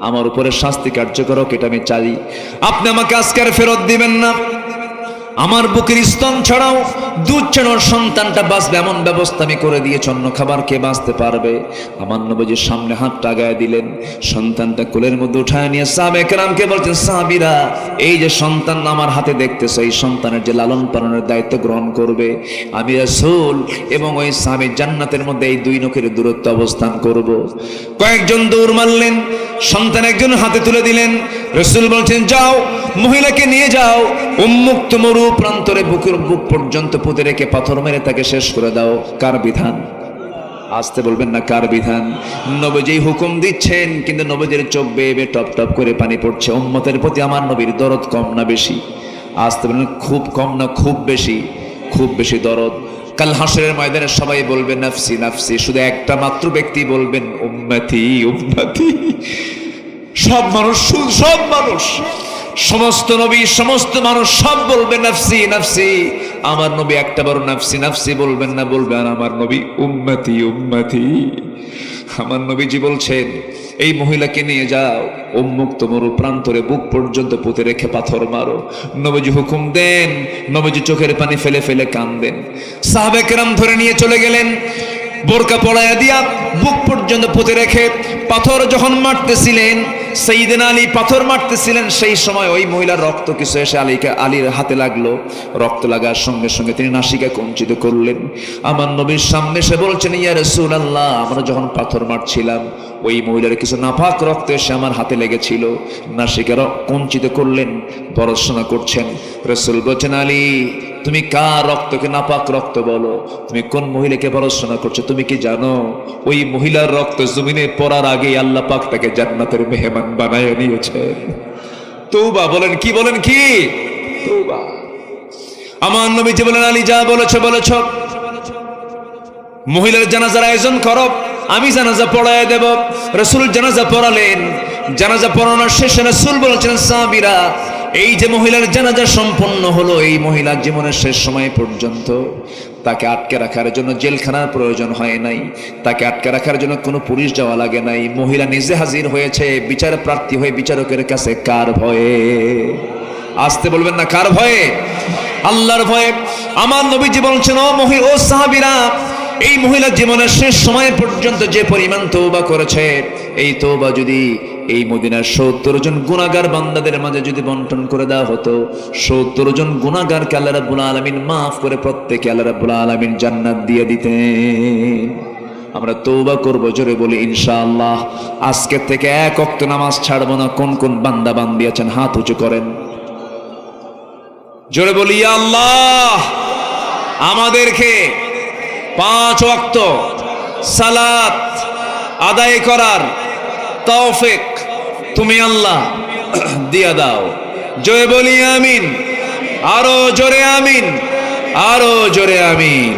আমার উপরে শাস্তি কার্যকর হোক, এটা আমি চাই। আপনি আমাকে আজকে আর ফেরত দিবেন না। আমার বুকের স্তন ছাড়াও দুধ ছাড়াও সন্তানটা বাঁচবে এমন ব্যবস্থা আমি করে দিয়েছি, অন্য খাবার কে বাঁচতে পারবে? আমার নবীজির সামনে হাতটা গায়ে দিলেন, সন্তানটা কোলের মধ্যে উঠায় নিয়ে সাহাবায়ে কেরামকে বলছেন, সাহাবীরা এই যে সন্তান আমার হাতে দেখতেছো, এই সন্তানের যে লালন পালনের দায়িত্ব গ্রহণ করবে আমি রাসূল এবং ওই সাহাবী জান্নাতের মধ্যে এই 2 নখের দূরত্ব অবস্থান করব। কয়েকজন দৌড় মারলেন, সন্তান একজন হাতে তুলে দিলেন। রাসূল বলছেন, যাও মহিলাকে নিয়ে যাও, উন্মুক্ত মরু প্রান্তরে বুক পর্যন্ত পুঁতে রেখে পাথর মেরে তাকে শেষ করে দাও। কার বিধান? আসতে বলবেন না, কার বিধান? নবীজি হুকুম দিচ্ছেন, কিন্তু নবীজির চোখ বেয়ে বেয়ে টপ টপ করে পানি পড়ছে। উম্মতের প্রতি আমার নবীর দরদ কম না বেশি? আসতে বলবেন, খুব কম না খুব বেশি? খুব বেশি দরদ। কাল হাসরের ময়দানে সবাই বলবে নাফসি নাফসি, শুধু একটা মাত্র ব্যক্তি বলবেন উম্মতি উম্মতি। সব মানুষ সমস্ত নবী সমস্ত মানুষ সব বলবে নাফসি নাফসি। আমার নবী একটা বড় নাফসি নাফসি বলবেন না, বলবেন আমার নবী উম্মতি উম্মতি। আমার নবীজি বলছেন, এই মহিলাকে নিয়ে যাও, উন্মুক্ত মরু প্রান্তরে বুক পর্যন্ত পুঁতে রেখে পাথর মারো। নবীজি হুকুম দেন, নবীজি চোখের পানি ফেলে ফেলে কাঁদেন। সাহাবায়ে কেরাম ধরে নিয়ে চলে গেলেন, বোরকা পরায়া দিয়া বুক পর্যন্ত পুঁতে রেখে পাথর যখন মারতেছিলেন, সাইয়েদনা আলী পাথর মারতেছিলেন, সেই সময় ওই মহিলার রক্ত কিছু এসে আলীর হাতে লাগলো। রক্ত লাগার সঙ্গে সঙ্গে তিনি নাসিকা কুঞ্চিত করলেন। আমার নবীর সামনে এসে বলছেন, ইয়া রাসূলুল্লাহ আমরা যখন পাথর মারছিলাম ওই মহিলার কিছু নাপাক রক্ত এসে আমার হাতে লেগেছিল, নাসিকা কুঞ্চিত করলেন, পড়াশোনা করছেন। রাসূল বলছেন, আলী তুমি কার রক্তকে নাপাক রক্ত বলো? তুমি কোন মহিলাকে পড়াশোনা করছো? তুমি কি জানো ওই মহিলার রক্ত জমিনে পড়ার আগে আল্লাহ পাক তাকে জান্নাতের মেহমান বানায় নিয়েছেন? তওবা বলেন, কি বলেন, কি তওবা। আমার নবীজি বলেন, আলী যা বলেছো বলেছো, মহিলার জানাজার আয়োজন করো, আমি জানাজা পড়ায় দেব। রাসূল জানাজা পড়ালেন। জানাজা পড়ানোর শেষে রাসূল বলেছেন, সাহাবীরা, এই যে মহিলার জানাজা সম্পন্ন হলো, এই মহিলার জীবনের শেষ সময় পর্যন্ত তাকে আটকে রাখার জন্য জেলখানার প্রয়োজন হয় নাই, তাকে আটকে রাখার জন্য কোনো পুলিশ যাওয়া লাগে নাই। মহিলা নিজে হাজির হয়েছে বিচার প্রার্থী হয়ে বিচারকের কাছে। কার ভয়ে? আসতে বলবেন না, কার ভয়ে? আল্লাহর ভয়ে। আমার নবীজি বলছেন, ও সাহাবীরা, এই মহিলা জীবনের শেষ সময় পর্যন্ত যে পরিমাণ তওবা করেছে, এই তওবা যদি এই মদিনার ৭০ জন গুনাহগার বান্দাদের মাঝে যদি বন্টন করে দেওয়া হতো, ৭০ জন গুনাহগারকে আল্লাহ রাব্বুল আলামিন মাফ করে প্রত্যেককে আল্লাহ রাব্বুল আলামিন জান্নাত দিয়ে দিতেন। আমরা তওবা করব, জোরে বলি ইনশাআল্লাহ। আজকে থেকে এক ওয়াক্ত নামাজ ছাড়বো না। কোন কোন বান্দা বান্দি আছেন হাত উঁচু করেন, জোরে বলি ইয়া আল্লাহ। আমাদেরকে 5 ওয়াক্ত সালাত আদায় করার তৌফিক তুমি আল্লাহ দিয়া দাও। জোরে বলি আমিন, আরো জোরে আমিন, আরো জোরে আমিন।